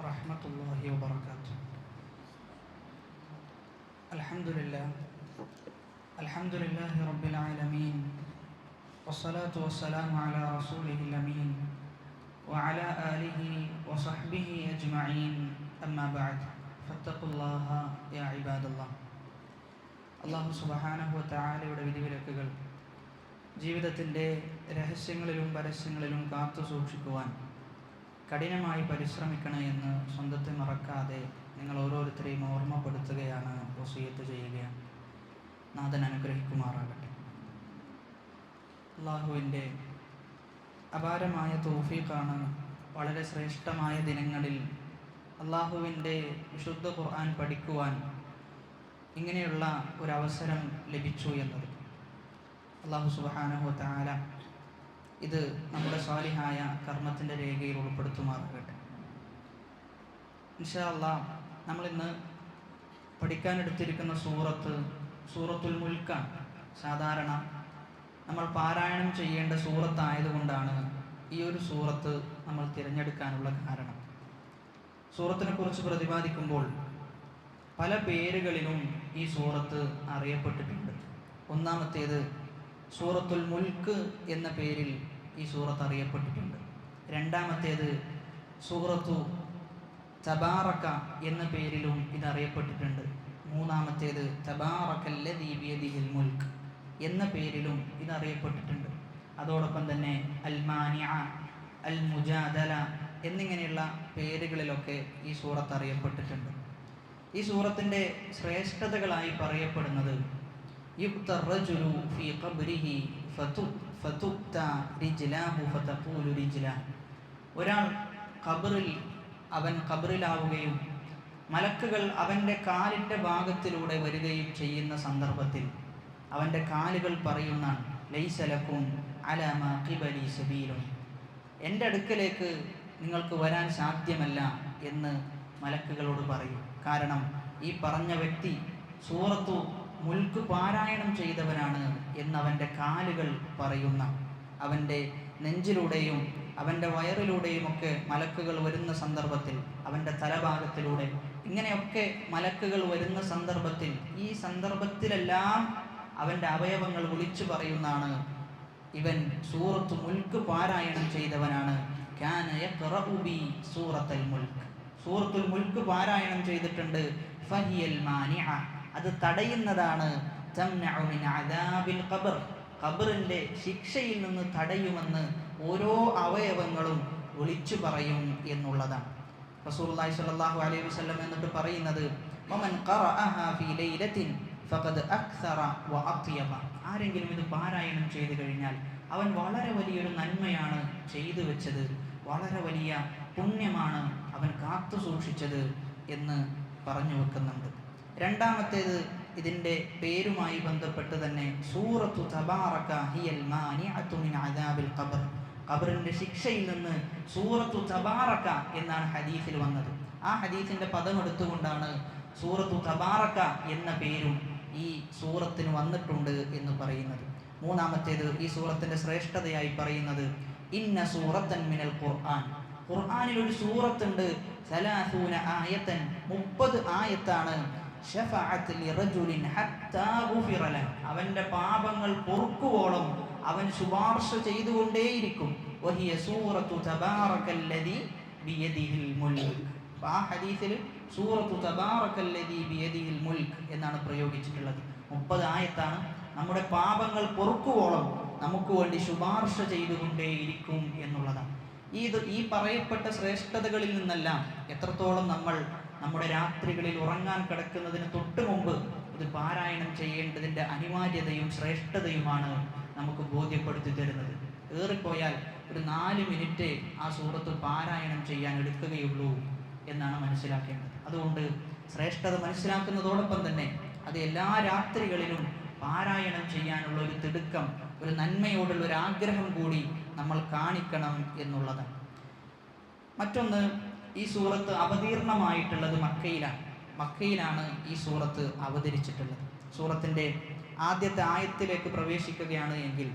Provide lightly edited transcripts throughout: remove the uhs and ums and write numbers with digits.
ورحمة الله وبركاته. الحمد لله رب العالمين، والصلاة والسلام على رسوله الأمين وعلى آله وصحبه أجمعين. أما بعد فاتقوا الله يا عباد الله. അള്ളാഹു സുബ്ഹാനഹു വ തആലയുടെ വിധിവിലക്കുകൾ ജീവിതത്തിൻ്റെ രഹസ്യങ്ങളിലും പരസ്യങ്ങളിലും കാത്തു സൂക്ഷിക്കുവാൻ കഠിനമായി പരിശ്രമിക്കണേ എന്ന് സ്വന്തത്തെ മറക്കാതെ നിങ്ങൾ ഓരോരുത്തരെയും ഓർമ്മപ്പെടുത്തുകയാണ്, വസിയത്ത് ചെയ്യുകയാണ്. നാഥൻ അനുഗ്രഹിക്കുമാറാകട്ടെ. അള്ളാഹുവിൻ്റെ അപാരമായ തൗഫീഖാണ് വളരെ ശ്രേഷ്ഠമായ ദിനങ്ങളിൽ അള്ളാഹുവിൻ്റെ വിശുദ്ധ ഖുർആൻ പഠിക്കുവാൻ ഇങ്ങനെയുള്ള ഒരവസരം ലഭിച്ചു എന്നത്. അള്ളാഹു സുബ്ഹാനഹു വ തആല ഇത് നമ്മുടെ സാലിഹായ കർമ്മത്തിൻ്റെ രേഖയിൽ ഉൾപ്പെടുത്തുമാറാകട്ടെ. ഇൻഷാ അല്ലാഹ് നമ്മളിന്ന് പഠിക്കാനെടുത്തിരിക്കുന്ന സൂറത്തുൽ മുൽക്കാണ്. സാധാരണ നമ്മൾ പാരായണം ചെയ്യേണ്ട സൂറത്തായതുകൊണ്ടാണ് ഈ ഒരു സൂറത്ത് നമ്മൾ തിരഞ്ഞെടുക്കാനുള്ള കാരണം. സൂറത്തിനെ കുറിച്ച് പ്രതിപാദിക്കുമ്പോൾ പല പേരുകളിലും ഈ സൂറത്ത് അറിയപ്പെട്ടിട്ടുണ്ട്. ഒന്നാമത്തേത് സൂറത്തുൽ മുൽക്ക് എന്ന പേരിൽ ഈ സൂറത്ത് അറിയപ്പെട്ടിട്ടുണ്ട്. രണ്ടാമത്തേത് സൂറത്തു തബാറക എന്ന പേരിലും ഇത് അറിയപ്പെട്ടിട്ടുണ്ട്. മൂന്നാമത്തേത് തബാറകല്ലദീ ബിയദിഹിൽ മുൽക്ക് എന്ന പേരിലും ഇത് അറിയപ്പെട്ടിട്ടുണ്ട്. അതോടൊപ്പം തന്നെ അൽ മാനിഅ, അൽ മുജാദല എന്നിങ്ങനെയുള്ള പേരുകളിലൊക്കെ ഈ സൂറത്ത് അറിയപ്പെട്ടിട്ടുണ്ട്. ഈ സൂറത്തിൻ്റെ ശ്രേഷ്ഠതകളായി പറയപ്പെടുന്നത് യുഖ്തറജുലു ഫീ ഖബ്രിഹി ഫതുക്ത റിജ്ലാഹു ഫതഖൂലു റിജ്ല. ഒരാൾ അവൻ ഖബറിലാവുകയും മലക്കുകൾ അവൻ്റെ കാലിൻ്റെ ഭാഗത്തിലൂടെ വരികയും ചെയ്യുന്ന സന്ദർഭത്തിൽ അവൻ്റെ കാലുകൾ പറയുന്നതാണ്, ലൈസ ലക്കും അലാ മാ ഖിബലി സബീലുൻ, എൻ്റെ അടുക്കലേക്ക് നിങ്ങൾക്ക് വരാൻ സാധ്യമല്ല എന്ന് മലക്കുകളോട് പറയും. കാരണം ഈ പറഞ്ഞ വ്യക്തി സൂറത്തു മുൽക്ക് പാരായണം ചെയ്തവനാണ് എന്നവൻ്റെ കാലുകൾ പറയുന്ന, അവൻ്റെ നെഞ്ചിലൂടെയും അവൻ്റെ വയറിലൂടെയുമൊക്കെ മലക്കുകൾ വരുന്ന സന്ദർഭത്തിൽ, അവൻ്റെ തലഭാഗത്തിലൂടെ ഇങ്ങനെയൊക്കെ മലക്കുകൾ വരുന്ന സന്ദർഭത്തിൽ, ഈ സന്ദർഭത്തിലെല്ലാം അവൻ്റെ അവയവങ്ങൾ വിളിച്ചു പറയുന്നതാണ്, ഇവൻ സൂറത്തു മുൽക്ക് പാരായണം ചെയ്തവനാണ്. കാന യഖറഉ ബി സൂറത്തുൽ മുൽക്ക്, സൂറത്തുൽ മുൽക്ക് പാരായണം ചെയ്തിട്ടുണ്ട്. ഫഹിയൽ മാനിഅ, അത് തടയുന്നതാണ്. തംനഉ മിൻ അദാബിൽ ഖബർ, ഖബറിൻ്റെ ശിക്ഷയിൽ നിന്ന് തടയുമെന്ന് ഓരോ അവയവങ്ങളും വിളിച്ചു പറയും എന്നുള്ളതാണ്. റസൂലുള്ളാഹി സ്വല്ലല്ലാഹു അലൈഹി വസല്ലം എന്നിട്ട് പറയുന്നത്, വമൻ ഖറഅഹാ ഫീ ലൈലത്തിൻ ഫഖദ് അക്സറ വ അത്യബ, ആരെങ്കിലും ഇത് പാരായണം ചെയ്തു കഴിഞ്ഞാൽ അവൻ വളരെ വലിയൊരു നന്മയാണ് ചെയ്തു വെച്ചത്, വളരെ വലിയ പുണ്യമാണ് അവൻ കാത്തു സൂക്ഷിച്ചത് എന്ന് പറഞ്ഞു വെക്കുന്നുണ്ട്. രണ്ടാമത്തേത് ഇതിൻ്റെ പേരുമായി ബന്ധപ്പെട്ട് തന്നെ സൂറത്തു തബാറക ഹിയൽ മാനിഅതു മിൻ അദാബിൽ ഖബർ, ഖബറിൻ്റെ ശിക്ഷയിൽ നിന്ന് സൂറത്തു തബാറക എന്നാണ് ഹദീസിൽ വന്നത്. ആ ഹദീസിൻ്റെ പദം എടുത്തുകൊണ്ടാണ് സൂറത്തു തബാറക എന്ന പേരും ഈ സൂറത്തിന് വന്നിട്ടുണ്ട് എന്ന് പറയുന്നത്. മൂന്നാമത്തേത് ഈ സൂറത്തിൻ്റെ ശ്രേഷ്ഠതയായി പറയുന്നത് ഇന്ന സൂറത്തൻ മിനൽ ഖുർആൻ, ഖുർആനിൽ ഒരു സൂറത്തുണ്ട്, 30 ആയത്തൻ, 30 ആയത്താണ്. ശഫഅത്ത് ലിറജുലിൻ ഹത്താ ഗുഫിറ ലഹു, അവൻ്റെ പാപങ്ങൾ പൊറുക്കുവോളം അവൻ ശുപാർശ ചെയ്തുകൊണ്ടേയിരിക്കും. വഹിയ സൂറത്തു തബാറകല്ലദീ ബിയദിഹിൽ മുൽക്ക്, ആ ഹദീസിൽ സൂറത്തു തബാറകല്ലദീ ബിയദിഹിൽ മുൽക്ക് എന്നാണ് പ്രയോഗിച്ചിട്ടുള്ളത്. 30 ആയത്താണ്. നമ്മുടെ പാപങ്ങൾ പൊറുക്കുവോളം നമുക്ക് വേണ്ടി ശുപാർശ ചെയ്തുകൊണ്ടേയിരിക്കും എന്നുള്ളതാണ്. ഈ പറയപ്പെട്ട ശ്രേഷ്ഠതകളിൽ നിന്നെല്ലാം എത്രത്തോളം നമ്മൾ നമ്മുടെ രാത്രികളിൽ ഉറങ്ങാൻ കിടക്കുന്നതിന് തൊട്ട് മുമ്പ് ഇത് പാരായണം ചെയ്യേണ്ടതിൻ്റെ അനിവാര്യതയും ശ്രേഷ്ഠതയുമാണ് നമുക്ക് ബോധ്യപ്പെടുത്തി തരുന്നത്. ഏറിപ്പോയാൽ ഒരു 4 മിനിറ്റ് ആ സൂറത്ത് പാരായണം ചെയ്യാൻ എടുക്കുകയുള്ളൂ എന്നാണ് മനസ്സിലാക്കേണ്ടത്. അതുകൊണ്ട് ശ്രേഷ്ഠത മനസ്സിലാക്കുന്നതോടൊപ്പം തന്നെ അത് എല്ലാ രാത്രികളിലും പാരായണം ചെയ്യാനുള്ള ഒരു തിടുക്കം, ഒരു നന്മയോടുള്ള ഒരു ആഗ്രഹം കൂടി നമ്മൾ കാണിക്കണം എന്നുള്ളതാണ്. മറ്റൊന്ന്, ഈ സൂറത്ത് അവതീർണമായിട്ടുള്ളത് മക്കയിലാണ് ഈ സൂറത്ത് അവതരിച്ചിട്ടുള്ളത്. സൂറത്തിൻ്റെ ആദ്യത്തെ ആയത്തിലേക്ക് പ്രവേശിക്കുകയാണ് എങ്കിൽ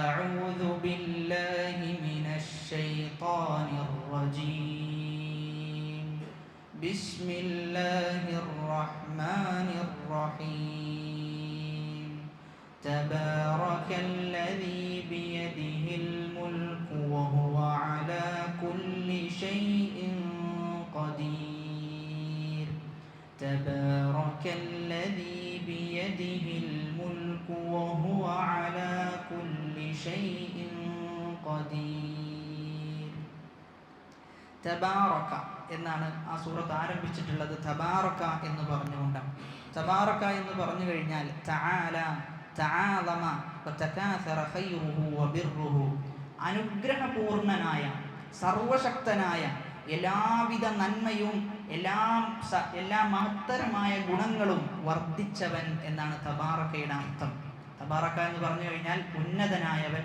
അഊദു ബില്ലാഹി മിനശ് ശൈത്വാനിർ റജീം ബിസ്മില്ലാഹിർ റഹ്മാനിർ റഹീം. തബാറകല്ലദീ ബിയദിഹിൽ മുൽക്കു വഹുവ അലാ കുല്ലി ഷൈഇൻ ഖദീർ. തബാറകല്ലദീ ബിയദിഹിൽ മുൽക്കു വഹുവ അലാ കുല്ലി ഷൈഇൻ ഖദീർ. തബാറക എന്നാണ് ആ സൂറത്ത് ആരംഭിച്ചിട്ടുള്ളത്. തബാറക എന്ന് പറഞ്ഞുകൊണ്ടാണ്. തബാറക എന്ന് പറഞ്ഞു കഴിഞ്ഞാൽ തആല, തആലമ വതകാസറ ഖൈറുഹു വബിർറുഹു, അനുഗ്രഹപൂർണനായ, സർവശക്തനായ, എല്ലാവിധ നന്മയും എല്ലാ മഹത്തരമായ ഗുണങ്ങളും വർദ്ധിച്ചവൻ എന്നാണ് തബാറക്കയുടെ അർത്ഥം. തബാറക എന്ന് പറഞ്ഞു കഴിഞ്ഞാൽ ഉന്നതനായവൻ,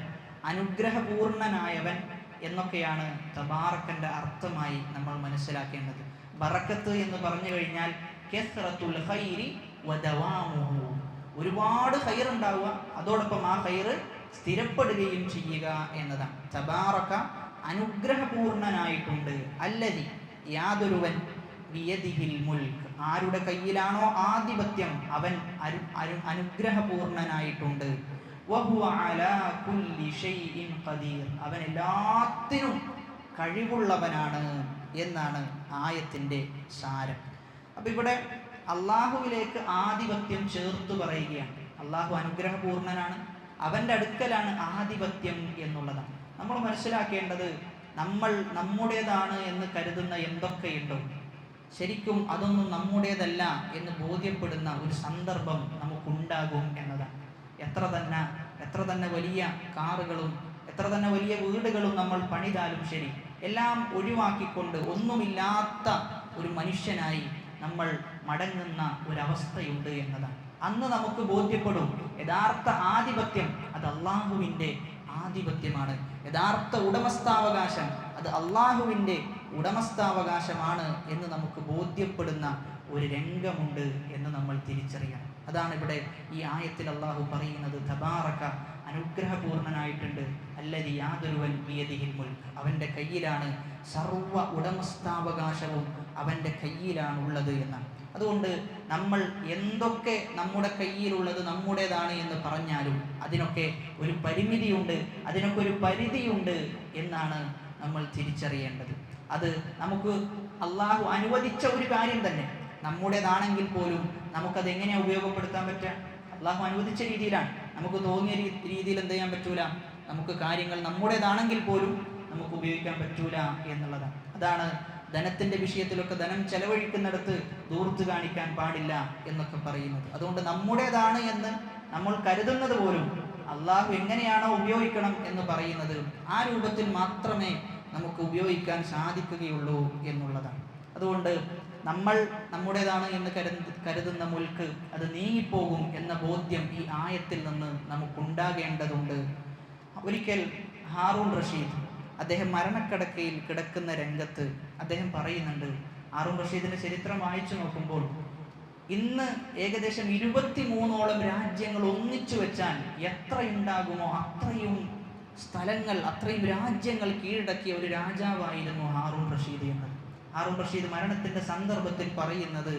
അനുഗ്രഹപൂർണനായവൻ എന്നൊക്കെയാണ് തബാറക്കന്റെ അർത്ഥമായി നമ്മൾ മനസ്സിലാക്കേണ്ടത്. ബറക്കത്ത് എന്ന് പറഞ്ഞു കഴിഞ്ഞാൽ കസ്റത്തുൽ ഖൈരി വദവാമുഹു, ഒരുപാട് ഖൈർ ഉണ്ടാവുക, അതോടൊപ്പം ആ ഖൈർ സ്ഥിരപ്പെടുകയും ചെയ്യുക എന്നതാണ്. തബാറക അനുഗ്രഹപൂർണനായിട്ടുണ്ട്. അല്ലദി, യാതൊരുവൻ, ബിയദിഹിൽ മുൽക്ക്, ആരുടെ കയ്യിലാണോ ആധിപത്യം അവൻ അനുഗ്രഹപൂർണനായിട്ടുണ്ട്. വഹുവ അലാ കുല്ലി ഷൈഇൻ ഖദീർ, അവൻ എല്ലാത്തിനും കഴിവുള്ളവനാണ് എന്നാണ് ആയത്തിൻ്റെ സാരം. അപ്പം ഇവിടെ അള്ളാഹുവിലേക്ക് ആധിപത്യം ചേർത്ത് പറയുകയാണ്. അള്ളാഹു അനുഗ്രഹപൂർണനാണ്, അവൻ്റെ അടുക്കലാണ് ആധിപത്യം എന്നുള്ളതാണ്. നമ്മൾ മനസ്സിലാക്കേണ്ടത്, നമ്മൾ നമ്മുടേതാണ് എന്ന് കരുതുന്ന എന്തൊക്കെയുണ്ടോ ശരിക്കും അതൊന്നും നമ്മുടേതല്ല എന്ന് ബോധ്യപ്പെടുന്ന ഒരു സന്ദർഭം നമുക്കുണ്ടാകും എന്നതാണ്. എത്ര തന്നെ വലിയ കാറുകളും എത്ര തന്നെ വലിയ വീടുകളും നമ്മൾ പണിതാലും ശരി, എല്ലാം ഒഴിവാക്കിക്കൊണ്ട് ഒന്നുമില്ലാത്ത ഒരു മനുഷ്യനായി നമ്മൾ മടങ്ങുന്ന ഒരവസ്ഥയുണ്ട് എന്നതാണ്. അന്ന് നമുക്ക് ബോധ്യപ്പെടും യഥാർത്ഥ ആധിപത്യം അത് അള്ളാഹുവിൻ്റെ ആധിപത്യമാണ്, യഥാർത്ഥ ഉടമസ്ഥാവകാശം അത് അള്ളാഹുവിൻ്റെ ഉടമസ്ഥാവകാശമാണ് എന്ന് നമുക്ക് ബോധ്യപ്പെടുന്ന ഒരു രംഗമുണ്ട് എന്ന് നമ്മൾ തിരിച്ചറിയണം. അതാണ് ഇവിടെ ഈ ആയത്തിൽ അള്ളാഹു പറയുന്നത്. തബാറക, അനുഗ്രഹപൂർണനായിട്ടുണ്ട്. അല്ലദി, യാതൊരുവൻ, ബിയദിഹിൽ മുൽക്ക്, അവൻ്റെ കയ്യിലാണ് സർവ്വ ഉടമസ്ഥാവകാശവും അവൻ്റെ കയ്യിലാണുള്ളത് എന്നാണ്. അതുകൊണ്ട് നമ്മൾ എന്തൊക്കെ നമ്മുടെ കയ്യിലുള്ളത് നമ്മുടേതാണ് എന്ന് പറഞ്ഞാലും അതിനൊക്കെ ഒരു പരിമിതിയുണ്ട്, അതിനൊക്കെ ഒരു പരിധിയുണ്ട് എന്നാണ് നമ്മൾ തിരിച്ചറിയേണ്ടത്. അത് നമുക്ക് അള്ളാഹു അനുവദിച്ച ഒരു കാര്യം തന്നെ. നമ്മുടേതാണെങ്കിൽ പോലും നമുക്കത് എങ്ങനെയാണ് ഉപയോഗപ്പെടുത്താൻ പറ്റുക? അള്ളാഹു അനുവദിച്ച രീതിയിലാണ്. നമുക്ക് തോന്നിയ രീതിയിൽ എന്ത് ചെയ്യാൻ പറ്റൂല. നമുക്ക് കാര്യങ്ങൾ നമ്മുടേതാണെങ്കിൽ പോലും നമുക്ക് ഉപയോഗിക്കാൻ പറ്റൂല എന്നുള്ളതാണ്. അതാണ് ധനത്തിൻ്റെ വിഷയത്തിലൊക്കെ ധനം ചെലവഴിക്കുന്നിടത്ത് ദൂർത്ത് കാണിക്കാൻ പാടില്ല എന്നൊക്കെ പറയുന്നത്. അതുകൊണ്ട് നമ്മുടേതാണ് എന്ന് നമ്മൾ കരുതുന്നത് പോലും അള്ളാഹു എങ്ങനെയാണോ ഉപയോഗിക്കണം എന്ന് പറയുന്നത് ആ രൂപത്തിൽ മാത്രമേ നമുക്ക് ഉപയോഗിക്കാൻ സാധിക്കുകയുള്ളൂ എന്നുള്ളതാണ്. അതുകൊണ്ട് നമ്മൾ നമ്മുടേതാണ് എന്ന് കരുതുന്ന മുൽക്ക് അത് നീങ്ങിപ്പോകും എന്ന ബോധ്യം ഈ ആയത്തിൽ നിന്ന് നമുക്കുണ്ടാകേണ്ടതുണ്ട്. ഒരിക്കൽ ഹാറൂൺ റഷീദ് അദ്ദേഹം മരണക്കിടക്കയിൽ കിടക്കുന്ന രംഗത്ത് അദ്ദേഹം പറയുന്നുണ്ട്. ഹാറൂൺ റഷീദിന്റെ ചരിത്രം വായിച്ചു നോക്കുമ്പോൾ ഇന്ന് ഏകദേശം 23ഓളം രാജ്യങ്ങൾ ഒന്നിച്ചു വെച്ചാൽ എത്രയുണ്ടാകുമോ അത്രയും സ്ഥലങ്ങൾ, അത്രയും രാജ്യങ്ങൾ കീഴടക്കിയ ഒരു രാജാവായിരുന്നു ഹാറൂൺ റഷീദ് എന്ന്. ഹാറൂൺ റഷീദ് മരണത്തിന്റെ സന്ദർഭത്തിൽ പറയുന്നത്,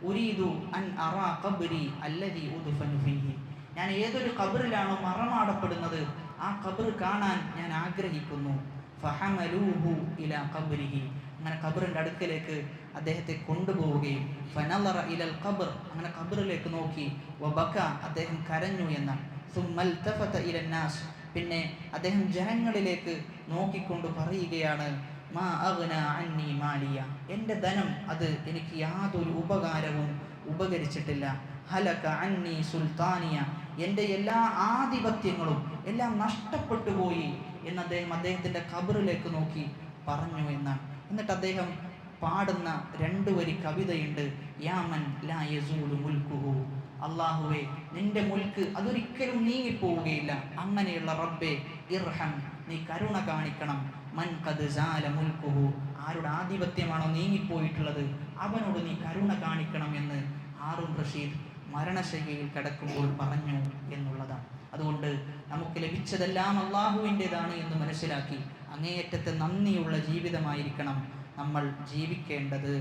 ഉരീദു അൻ അറാ ഖബ്രി അല്ലദി ഉദ്ഫനു ഫീഹി, ഞാൻ ഏതൊരു ഖബറിലാണോ മറമാടപ്പെടുന്നത് ആ ഖബർ കാണാൻ ഞാൻ ആഗ്രഹിക്കുന്നു. ഫഹമലൂഹു ഇലാ ഖബ്രിഹി, അങ്ങനെ ഖബറിന്റെ അടുക്കലേക്ക് അദ്ദേഹത്തെ കൊണ്ടുപോവുകയും ഫനളറ ഇലൽ ഖബ്ർ, അങ്ങനെ ഖബറിലേക്ക് നോക്കി, വബക, അദ്ദേഹം കരഞ്ഞു എന്നാണ്. സുമ്മൽതഫത ഇലന്നാസ്, പിന്നെ അദ്ദേഹം ജനങ്ങളിലേക്ക് നോക്കിക്കൊണ്ട് പറയുകയാണ്, മാ അഗ്ന അന്നി മാലിയ, എൻ്റെ ധനം അത് എനിക്ക് യാതൊരു ഉപകാരവും ഉപകരിച്ചിട്ടില്ല. ഹലക അന്നി സുൽത്താനിയ, എൻ്റെ എല്ലാ ആധിപത്യങ്ങളും എല്ലാം നഷ്ടപ്പെട്ടു പോയി എന്ന് അദ്ദേഹത്തിൻ്റെ ഖബറിലേക്ക് നോക്കി പറഞ്ഞു എന്നാണ്. എന്നിട്ട് അദ്ദേഹം പാടുന്ന 2 വരി കവിതയുണ്ട്. യാമൻ ലാ യസൂലു മുൽക്കുഹു, അള്ളാഹുവേ നിന്റെ മുൽക്ക് അതൊരിക്കലും നീങ്ങിപ്പോവുകയില്ല. അങ്ങനെയുള്ള റബ്ബേ ഇർഹം, നീ കരുണ കാണിക്കണം. മൻ ഖദ് സാല മുൽക്കുഹു, ആരുടെ ആധിപത്യമാണോ നീങ്ങിപ്പോയിട്ടുള്ളത് അവനോട് നീ കരുണ കാണിക്കണം എന്ന് ഹാറൂൺ റഷീദ് മരണശയ്യയിൽ കിടക്കുമ്പോൾ പറഞ്ഞു എന്നുള്ളതാണ്. അതുകൊണ്ട് നമുക്ക് ലഭിച്ചതെല്ലാം അള്ളാഹുവിൻ്റെതാണ് എന്ന് മനസ്സിലാക്കി അങ്ങേയറ്റത്തെ നന്ദിയുള്ള ജീവിതമായിരിക്കണം നമ്മൾ ജീവിക്കേണ്ടത്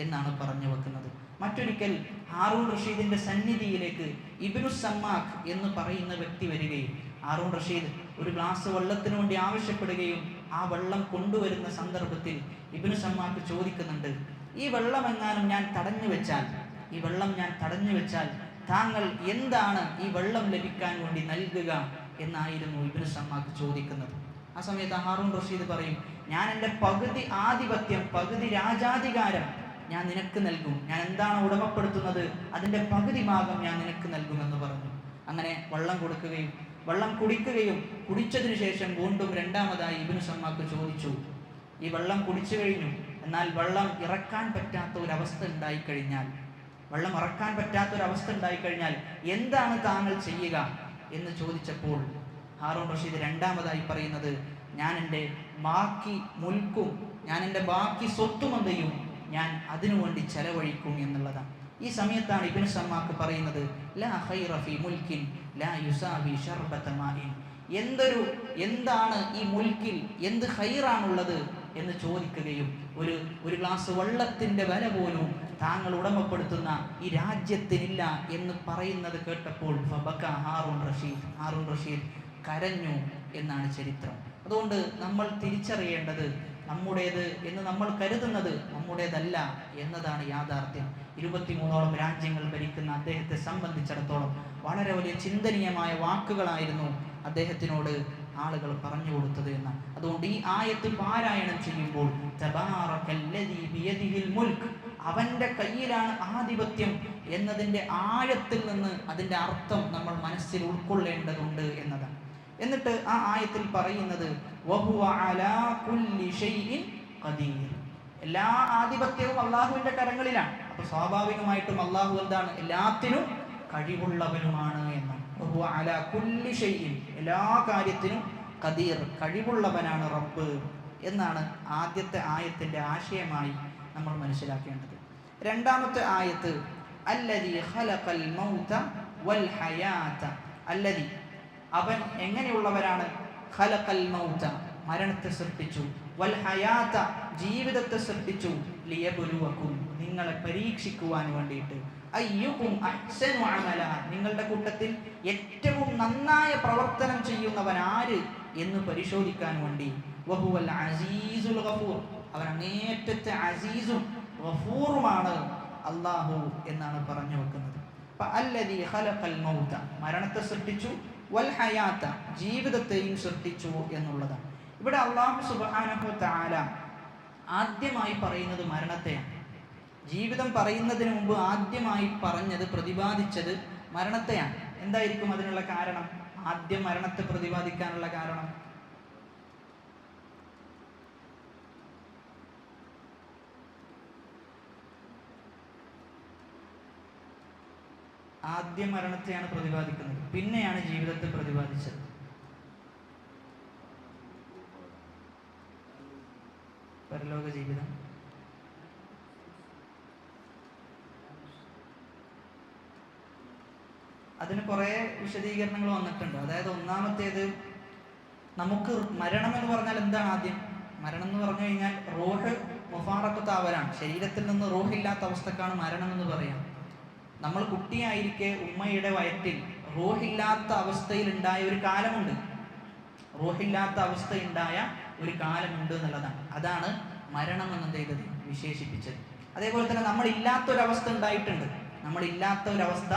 എന്നാണ് പറഞ്ഞു വെക്കുന്നത്. മറ്റൊരിക്കൽ ഹാറൂൺ റഷീദിന്റെ സന്നിധിയിലേക്ക് ഇബ്നു സമ്മാഖ് എന്ന് പറയുന്ന വ്യക്തി വരികയും ഹാറൂൺ റഷീദ് ഒരു ഗ്ലാസ് വെള്ളത്തിന് വേണ്ടി ആവശ്യപ്പെടുകയും ആ വെള്ളം കൊണ്ടുവരുന്ന സന്ദർഭത്തിൽ ഇബ്നു സമ്മാഖ് ചോദിക്കുന്നുണ്ട്, ഈ വെള്ളം എങ്ങാനും ഞാൻ തടഞ്ഞു വെച്ചാൽ താങ്കൾ എന്താണ് ഈ വെള്ളം ലഭിക്കാൻ വേണ്ടി നൽകുക എന്നായിരുന്നു ഇബ്നു സമ്മാഖ് ചോദിക്കുന്നത്. ആ സമയത്ത് ഹാറൂൺ റഷീദ് പറയും, ഞാൻ എൻ്റെ പകുതി ആധിപത്യം, പകുതി രാജാധികാരം ഞാൻ നിനക്ക് നൽകും. ഞാൻ എന്താണ് ഉടമപ്പെടുത്തുന്നത് അതിൻ്റെ പകുതി ഭാഗം ഞാൻ നിനക്ക് നൽകുമെന്ന് പറഞ്ഞു. അങ്ങനെ വെള്ളം കൊടുക്കുകയും വെള്ളം കുടിക്കുകയും കുടിച്ചതിന് ശേഷം വീണ്ടും രണ്ടാമതായി ഇബ്നു സമ്മാഖ് ചോദിച്ചു, ഈ വെള്ളം കുടിച്ചു കഴിഞ്ഞു, എന്നാൽ വെള്ളം ഇറക്കാൻ പറ്റാത്ത ഒരവസ്ഥ ഉണ്ടായിക്കഴിഞ്ഞാൽ എന്താണ് താങ്കൾ ചെയ്യുക എന്ന് ചോദിച്ചപ്പോൾ ഹാറൂൺ റഷീദ് രണ്ടാമതായി പറയുന്നത്, ഞാൻ എൻ്റെ ബാക്കി മുൽക്കും ഞാൻ എൻ്റെ ബാക്കി സ്വത്തുമന്തയും ഞാൻ അതിനുവേണ്ടി ചെലവഴിക്കും എന്നുള്ളതാണ്. ഈ സമയത്താണ് ഇബ്നു സമ്മാഖ് പറയുന്നത്, ലാ ഖൈറ ഫീ മുൽക്കിൻ ലാ യുസാബി ശർബത മാഇൻ. എന്താണ് ഈ മുൽക്കിൽ എന്ത് ഖൈറാണുള്ളത് എന്ന് ചോദിക്കുകയും ഒരു ഗ്ലാസ് വെള്ളത്തിൻ്റെ വില പോലും താങ്കൾ ഉടമപ്പെടുത്തുന്ന ഈ രാജ്യത്തിനില്ല എന്ന് പറയുന്നത് കേട്ടപ്പോൾ ഫബക ഹാറൂൺ റഷീദ് കരഞ്ഞു എന്നാണ് ചരിത്രം. അതുകൊണ്ട് നമ്മൾ തിരിച്ചറിയേണ്ടത് നമ്മുടേത് എന്ന് നമ്മൾ കരുതുന്നത് നമ്മുടേതല്ല എന്നതാണ് യാഥാർത്ഥ്യം. 23ഓളം രാജ്യങ്ങൾ ഭരിക്കുന്ന അദ്ദേഹത്തെ സംബന്ധിച്ചിടത്തോളം വളരെ വലിയ ചിന്തനീയമായ വാക്കുകളായിരുന്നു അദ്ദേഹത്തിനോട് ആളുകൾ പറഞ്ഞു കൊടുത്തത് എന്ന്. അതുകൊണ്ട് ഈ ആയത്ത് പാരായണം ചെയ്യുമ്പോൾ തബാറകല്ലദീ ബിയദിഹിൽ മുൽക്ക്, അവൻ്റെ കയ്യിലാണ് ആധിപത്യം എന്നതിൻ്റെ ആഴത്തിൽ നിന്ന് അതിൻ്റെ അർത്ഥം നമ്മൾ മനസ്സിൽ ഉൾക്കൊള്ളേണ്ടതുണ്ട് എന്നതാണ്. എന്നിട്ട് ആ ആയത്തിൽ പറയുന്നത് വഹുവ അലാ കുല്ലി ഷൈഇൻ ഖദീർ, എല്ലാ ആധിപത്യവും അള്ളാഹുവിൻ്റെ കരങ്ങളിലാണ്. അപ്പോൾ സ്വാഭാവികമായിട്ടും അള്ളാഹു എന്താണ്? എല്ലാത്തിനും കഴിവുള്ളവനുമാണ് എന്നാണ്. വഹുവ അലാ കുല്ലി ഷൈഇൻ, എല്ലാ കാര്യത്തിനും ഖദീർ, കഴിവുള്ളവനാണ് റബ്ബ് എന്നാണ് ആദ്യത്തെ ആയത്തിൻ്റെ ആശയമായി നമ്മൾ മനസ്സിലാക്കേണ്ടത്. രണ്ടാമത്തെ ആയത്ത് അല്ലദീ ഖലഖൽ മൗത വൽ ഹയാത, അല്ലദീ അവൻ എങ്ങനെയുള്ളവരാണ്? ഖലഖൽ മൗത, മരണത്തെ സൃഷ്ടിച്ചു, വൽ ഹയാത, ജീവിതത്തെ സൃഷ്ടിച്ചു, ലിയബ്ലുവകും, നിങ്ങളെ പരീക്ഷിക്കുവാൻ വേണ്ടിയിട്ട്, അയ്യുകും അഹ്സനു അമല, നിങ്ങളുടെ കൂട്ടത്തിൽ ഏറ്റവും നന്നായ പ്രവർത്തനം ചെയ്യുന്നവൻ ആര് എന്ന് പരിശോധിക്കാൻ വേണ്ടി, വഹുവൽ അസീസുൽ ഗഫൂർ, അവൻ അങ്ങേറ്റത്തെ അസീസും ഗഫൂറുമാണ് അല്ലാഹു എന്നാണ് പറഞ്ഞു വെക്കുന്നത്. അപ്പൊ അല്ലദീ ഖലഖൽ മൗത, മരണത്തെ സൃഷ്ടിച്ചു, വൽ ഹയാത്ത, ജീവിതത്തെയും സൃഷ്ടിച്ചു എന്നുള്ളതാണ്. ഇവിടെ അല്ലാഹു സുബ്ഹാനഹു വ തആല ആദ്യമായി പറയുന്നത് മരണത്തെയാണ്. ജീവിതം പറയുന്നതിന് മുമ്പ് ആദ്യമായി പറഞ്ഞത്, പ്രതിപാദിച്ചത് മരണത്തെയാണ്. എന്തായിരിക്കും അതിനുള്ള കാരണം? ആദ്യം മരണത്തെ പ്രതിപാദിക്കാനുള്ള കാരണം ആദ്യം മരണത്തെയാണ് പ്രതിപാദിക്കുന്നത്, പിന്നെയാണ് ജീവിതത്തെ പ്രതിപാദിച്ചത്. പരലോക ജീവിതം, അതിന് കുറേ വിശദീകരണങ്ങൾ വന്നിട്ടുണ്ട്. അതായത് ഒന്നാമത്തേത്, നമുക്ക് മരണം എന്ന് പറഞ്ഞാൽ എന്താണ്? ആദ്യം മരണം എന്ന് പറഞ്ഞു കഴിഞ്ഞാൽ റൂഹ് മുഫാറഖത്താവലാണ്, ശരീരത്തിൽ നിന്ന് റൂഹില്ലാത്ത അവസ്ഥക്കാണ് മരണം എന്ന് പറയാം. നമ്മൾ കുട്ടിയായിരിക്കെ ഉമ്മയുടെ വയറ്റിൽ റൂഹില്ലാത്ത അവസ്ഥയിൽ ഉണ്ടായ ഒരു കാലമുണ്ട്, എന്നുള്ളതാണ്. അതാണ് മരണം എന്നത് വിശേഷിപ്പിച്ചത്. അതേപോലെ തന്നെ നമ്മളില്ലാത്തൊരവസ്ഥ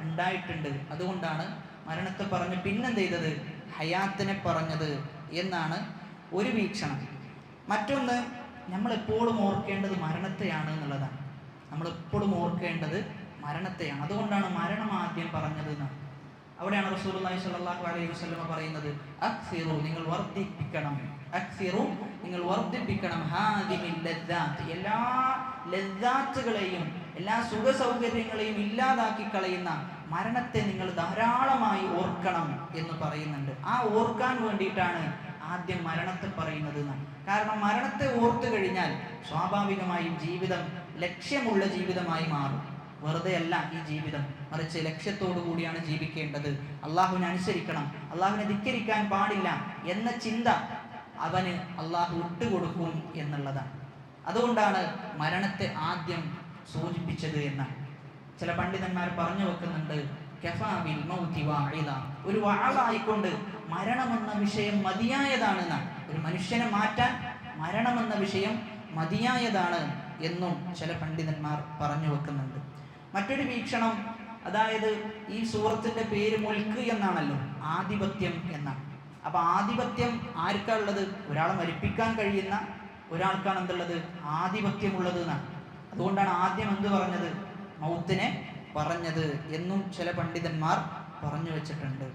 ഉണ്ടായിട്ടുണ്ട്, അതുകൊണ്ടാണ് മരണത്തെ പറഞ്ഞ് പിന്നെന്ത് ചെയ്തത്? ഹയാത്തിനെ പറഞ്ഞത് എന്നാണ് ഒരു വീക്ഷണം. മറ്റൊന്ന്, നമ്മളെപ്പോഴും ഓർക്കേണ്ടത് മരണത്തെയാണ് എന്നുള്ളതാണ്. അതുകൊണ്ടാണ് മരണം ആദ്യം പറഞ്ഞത് എന്നാണ്. അവിടെയാണ് റസൂലുള്ളാഹി സ്വല്ലല്ലാഹു അലൈഹി വസല്ലം പറയുന്നത്, അക്സിറു, നിങ്ങൾ വർദ്ധിപ്പിക്കണം ഹാദിമിൽ ലദ്ദാത്ത്, എല്ലാ ലദ്ദാത്തുകളെയും എല്ലാ സുഖ സൗകര്യങ്ങളെയും ഇല്ലാതാക്കി കളയുന്ന മരണത്തെ നിങ്ങൾ ധാരാളമായി ഓർക്കണം എന്ന് പറയുന്നുണ്ട്. ആ ഓർക്കാൻ വേണ്ടിയിട്ടാണ് ആദ്യം മരണത്തെ പറയുന്നത് എന്നാണ്. കാരണം മരണത്തെ ഓർത്തു കഴിഞ്ഞാൽ സ്വാഭാവികമായും ജീവിതം ലക്ഷ്യമുള്ള ജീവിതമായി മാറും. വെറുതെ അല്ല ഈ ജീവിതം, മറിച്ച് ലക്ഷ്യത്തോടു കൂടിയാണ് ജീവിക്കേണ്ടത്. അള്ളാഹുവിനെ അനുസരിക്കണം, അള്ളാഹുവിനെ ധിക്കരിക്കാൻ പാടില്ല എന്ന ചിന്ത അവന് അള്ളാഹു വിട്ടുകൊടുക്കും എന്നുള്ളതാണ്. അതുകൊണ്ടാണ് മരണത്തെ ആദ്യം സൂചിപ്പിച്ചത് എന്നാണ് ചില പണ്ഡിതന്മാർ പറഞ്ഞു വെക്കുന്നുണ്ട്. കഫാബിൽ മൗതി വാഇദ, ഒരു വഅളായിക്കൊണ്ട് മരണമെന്ന വിഷയം മതിയായതാണെന്നാണ്. ഒരു മനുഷ്യനെ മാറ്റാൻ മരണമെന്ന വിഷയം മതിയായതാണ് എന്നും ചില പണ്ഡിതന്മാർ പറഞ്ഞു വെക്കുന്നുണ്ട്. മറ്റൊരു വീക്ഷണം, അതായത് ഈ സൂറത്തിന്റെ പേര് മുൽക്ക് എന്നാണല്ലോ, ആധിപത്യം എന്നാണ്. അപ്പൊ ആധിപത്യം ആർക്കാണുള്ളത്? ഒരാളെ മരിപ്പിക്കാൻ കഴിയുന്ന ഒരാൾക്കാണ് എന്തുള്ളത്? ആധിപത്യമുള്ളത് എന്നാണ്. അതുകൊണ്ടാണ് ആദ്യം എന്ത് പറഞ്ഞത്? മൗത്തിനെ പറഞ്ഞത് എന്നും ചില പണ്ഡിതന്മാർ പറഞ്ഞു വെച്ചിട്ടുണ്ട്.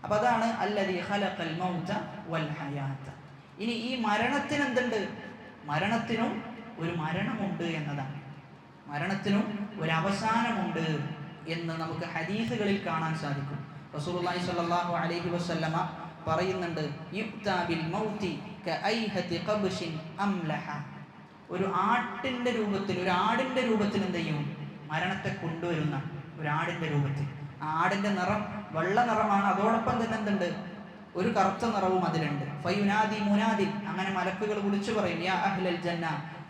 അപ്പൊ അതാണ് അല്ലദീ ഖലഖൽ മൗത വൽ ഹയാത. ഇനി ഈ മരണത്തിന് എന്തുണ്ട്? മരണത്തിനും ഒരു മരണമുണ്ട് എന്നതാണ്. മരണത്തിനും ഒരു അവസാനമുണ്ട് എന്ന് നമുക്ക് ഹദീസുകളിൽ കാണാൻ സാധിക്കും. റസൂലുള്ളാഹി സ്വല്ലല്ലാഹു അലൈഹി വസല്ലമ പറയുന്നുണ്ട്, യുക്താ ബിൽ മൗതി കഅയ്ഹതി ഖബ്ശിൻ അംലഹ. ഒരു ആട്ടിന്റെ രൂപത്തിൽ, ഒരു ആടിന്റെ രൂപത്തിൽ എന്ത് ചെയ്യും? മരണത്തെ കൊണ്ടുവരുന്ന ഒരു ആടിന്റെ രൂപത്തിൽ. ആ ആടിന്റെ നിറം വെള്ള നിറമാണ്, അതോടൊപ്പം തന്നെ എന്തുണ്ട്? ഒരു കറുത്ത നിറവും അതിലുണ്ട്. ഫയുനാദി മുനാദി, അങ്ങനെ മലക്കുകൾ വിളിച്ചു പറയും, യാ അഹ്ലൽ ജന്ന,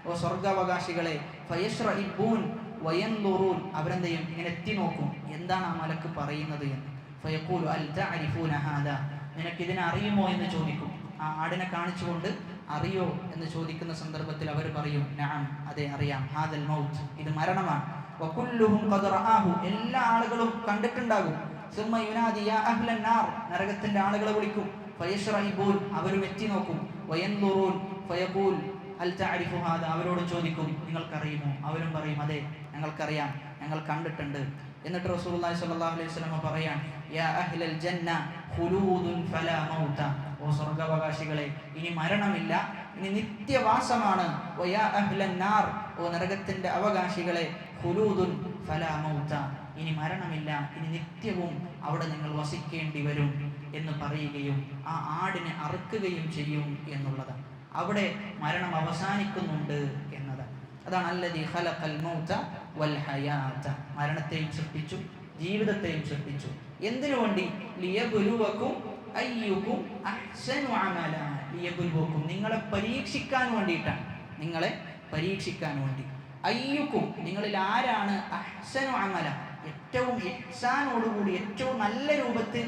ഓ സ്വർഗാവകാശികളെ. ഫയശ്റഇബൂൻ വയൻദുറൂൻ, അവരെന്ത് ചെയ്യും? ഇങ്ങനെ എത്തി നോക്കും, എന്താണ് ആ മലക്ക് പറയുന്നത് എന്ന്. ഫയഖൂലു അൽ തഅരിഫൂന ഹാദാ, നിനക്കിതിനെ അറിയുമോ എന്ന് ചോദിക്കും. ആ ആടിനെ കാണിച്ചുകൊണ്ട് അറിയോ എന്ന് ചോദിക്കുന്ന സന്ദർഭത്തിൽ അവർ പറയും, നഅം, അതെ അറിയാം, ഹാദൽ മൗത്ത്, ഇത് മരണമാണ്. വകുല്ലുഹും ഖദ് റആഹു, എല്ലാ ആളുകളും കണ്ടിട്ടുണ്ടാകും. സുമ്മ യുനാദി യാ അഹ്ലൻ നാർ, നരകത്തിന്റെ ആളുകളെ വിളിക്കും. ഫയശ്റഇബൂൻ, അവരും എത്തി നോക്കും. വയൻദുറൂൻ ഫയഖൂൽ ഹൽ തഅരിഫു ഹാദാ, അവരോട് ചോദിക്കും, നിങ്ങൾക്കറിയുമോ? അവരും പറയും, അതെ ഞങ്ങൾക്കറിയാം, ഞങ്ങൾ കണ്ടിട്ടുണ്ട്. എന്നിട്ട് റസൂലുള്ളാഹി സ്വല്ലല്ലാഹു അലൈഹി വസല്ലം പറയാൻ, യാ അഹ്ലൽ ജന്ന ഖുലൂദുൻ ഫലാ മൗത, ഓ സ്വർഗ്ഗാവകാശികളെ, ഇനി മരണമില്ല, ഇനി നിത്യവാസമാണ്. വയാ അഹ്ലൻ നാർ, ഓ നരകത്തിന്റെ അവകാശികളെ, ഖുലൂദുൻ ഫലാ മൗത, ഇനി മരണമില്ല, ഇനി നിത്യവും അവിടെ നിങ്ങൾ വസിക്കേണ്ടി വരും എന്ന് പറയുകയും ആ ആടിനെ അറുക്കുകയും ചെയ്യും എന്നുള്ളതാണ്. അവിടെ മരണം അവസാനിക്കുന്നുണ്ട് എന്നതാണ്. അതാണ് അല്ലദീ ഖലഖൽ മൗത വൽ ഹയാത, മരണത്തെയും സൃഷ്ടിച്ചു, ജീവിതത്തെയും സൃഷ്ടിച്ചു. എന്തിനു വേണ്ടി? ലിയബ്ലുവകും അയ്യുകും അഹ്സനു അമല, ലിയബ്ലുവകും, നിങ്ങളെ പരീക്ഷിക്കാൻ വേണ്ടിയിട്ടാണ്. നിങ്ങളെ പരീക്ഷിക്കാൻ വേണ്ടി. അയ്യുക്കും, നിങ്ങളിൽ ആരാണ് അഹ്സനു അമല, ഏറ്റവും ഇഹ്സാനോടുകൂടി ഏറ്റവും നല്ല രൂപത്തിൽ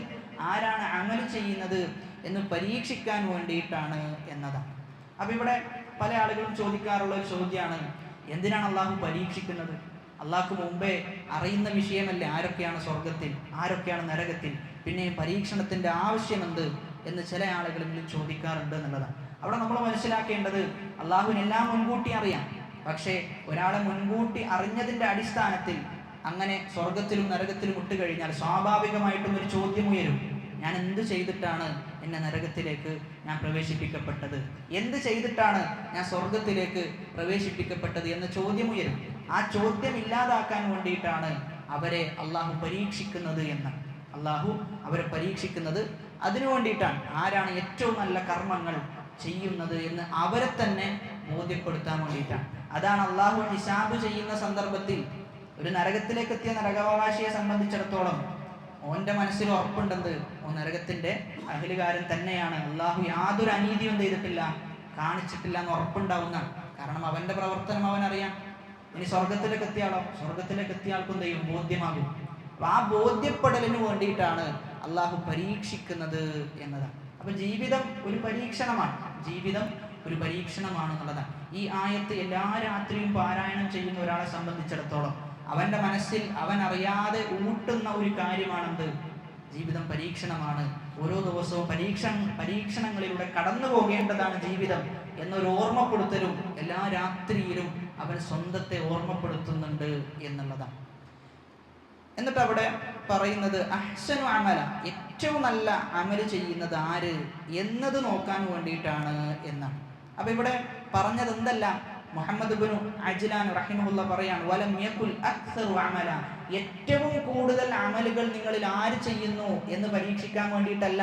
ആരാണ് അമൽ ചെയ്യുന്നത് എന്ന് പരീക്ഷിക്കാൻ വേണ്ടിയിട്ടാണ് എന്നതാണ്. അപ്പൊ ഇവിടെ പല ആളുകളും ചോദിക്കാറുള്ള ഒരു ചോദ്യമാണ്, എന്തിനാണ് അള്ളാഹു പരീക്ഷിക്കുന്നത്? അള്ളാഹ്ക്ക് മുമ്പേ അറിയുന്ന വിഷയമല്ലേ ആരൊക്കെയാണ് സ്വർഗത്തിൽ, ആരൊക്കെയാണ് നരകത്തിൽ, പിന്നെ പരീക്ഷണത്തിന്റെ ആവശ്യമെന്ത് എന്ന് ചില ആളുകളെങ്കിലും ചോദിക്കാറുണ്ട് എന്നുള്ളതാണ്. അവിടെ നമ്മൾ മനസ്സിലാക്കേണ്ടത്, അള്ളാഹുവിനെല്ലാം മുൻകൂട്ടി അറിയാം. പക്ഷേ ഒരാളെ മുൻകൂട്ടി അറിഞ്ഞതിന്റെ അടിസ്ഥാനത്തിൽ അങ്ങനെ സ്വർഗത്തിലും നരകത്തിലും ഇട്ടുകഴിഞ്ഞാൽ സ്വാഭാവികമായിട്ടും ഒരു ചോദ്യം ഉയരും, ഞാൻ എന്ത് ചെയ്തിട്ടാണ് എന്നെ നരകത്തിലേക്ക് ഞാൻ പ്രവേശിപ്പിക്കപ്പെട്ടത്, എന്ത് ചെയ്തിട്ടാണ് ഞാൻ സ്വർഗത്തിലേക്ക് പ്രവേശിപ്പിക്കപ്പെട്ടത് എന്ന ചോദ്യം ഉയരും. ആ ചോദ്യം ഇല്ലാതാക്കാൻ വേണ്ടിയിട്ടാണ് അവരെ അള്ളാഹു പരീക്ഷിക്കുന്നത് എന്ന്. അള്ളാഹു അവരെ പരീക്ഷിക്കുന്നത് അതിനു വേണ്ടിയിട്ടാണ്. ആരാണ് ഏറ്റവും നല്ല കർമ്മങ്ങൾ ചെയ്യുന്നത് എന്ന് അവരെ തന്നെ ബോധ്യപ്പെടുത്താൻ വേണ്ടിയിട്ടാണ്. അതാണ് അള്ളാഹു ഹിസാബ് ചെയ്യുന്ന സന്ദർഭത്തിൽ ഒരു നരകത്തിലേക്ക് എത്തിയ നരകാവകാശിയെ സംബന്ധിച്ചിടത്തോളം ഓന്റെ മനസ്സിൽ ഉറപ്പുണ്ടെന്ന്, ഓ നരകത്തിന്റെ അഖിലുകാരൻ തന്നെയാണ്, അള്ളാഹു യാതൊരു അനീതിയും ചെയ്തിട്ടില്ല, കാണിച്ചിട്ടില്ല എന്ന് ഉറപ്പുണ്ടാവുന്നതാണ്. കാരണം അവന്റെ പ്രവർത്തനം അവനറിയാം. ഇനി സ്വർഗത്തിലേക്ക് എത്തിയാളോ, സ്വർഗത്തിലേക്ക് എത്തിയ ആൾക്കും ദൈവം ബോധ്യമാകും. അപ്പൊ ആ ബോധ്യപ്പെടലിന് വേണ്ടിയിട്ടാണ് അള്ളാഹു പരീക്ഷിക്കുന്നത് എന്നതാണ്. അപ്പൊ ജീവിതം ഒരു പരീക്ഷണമാണ്, ജീവിതം ഒരു പരീക്ഷണമാണ് എന്നുള്ളതാണ്. ഈ ആയത്ത് എല്ലാ രാത്രിയും പാരായണം ചെയ്യുന്ന ഒരാളെ സംബന്ധിച്ചിടത്തോളം അവന്റെ മനസ്സിൽ അവൻ അറിയാതെ ഊട്ടുന്ന ഒരു കാര്യമാണെന്ത്? ജീവിതം പരീക്ഷണമാണ്. ഓരോ ദിവസവും പരീക്ഷണങ്ങളിലൂടെ കടന്നു പോകേണ്ടതാണ് ജീവിതം എന്നൊരു ഓർമ്മപ്പെടുത്തലും എല്ലാ രാത്രിയിലും അവൻ സ്വന്തത്തെ ഓർമ്മപ്പെടുത്തുന്നുണ്ട് എന്നുള്ളതാണ്. എന്നിട്ട് അവിടെ പറയുന്നത് അഹ്സനു അമല, ഏറ്റവും നല്ല അമല് ചെയ്യുന്നത് ആര് എന്നത് നോക്കാൻ വേണ്ടിയിട്ടാണ് എന്നാണ്. അപ്പൊ ഇവിടെ പറഞ്ഞത് എന്തല്ല, മുഹമ്മദ് ഇബ്നു അജ്ലാൻ റഹിമഹുല്ലാ പറയാണ്, വലം യകുൽ അക്സറു അമല, ഏറ്റവും കൂടുതൽ അമലുകൾ നിങ്ങളിൽ ആര് ചെയ്യുന്നു എന്ന് പരീക്ഷിക്കാൻ വേണ്ടിയിട്ടല്ല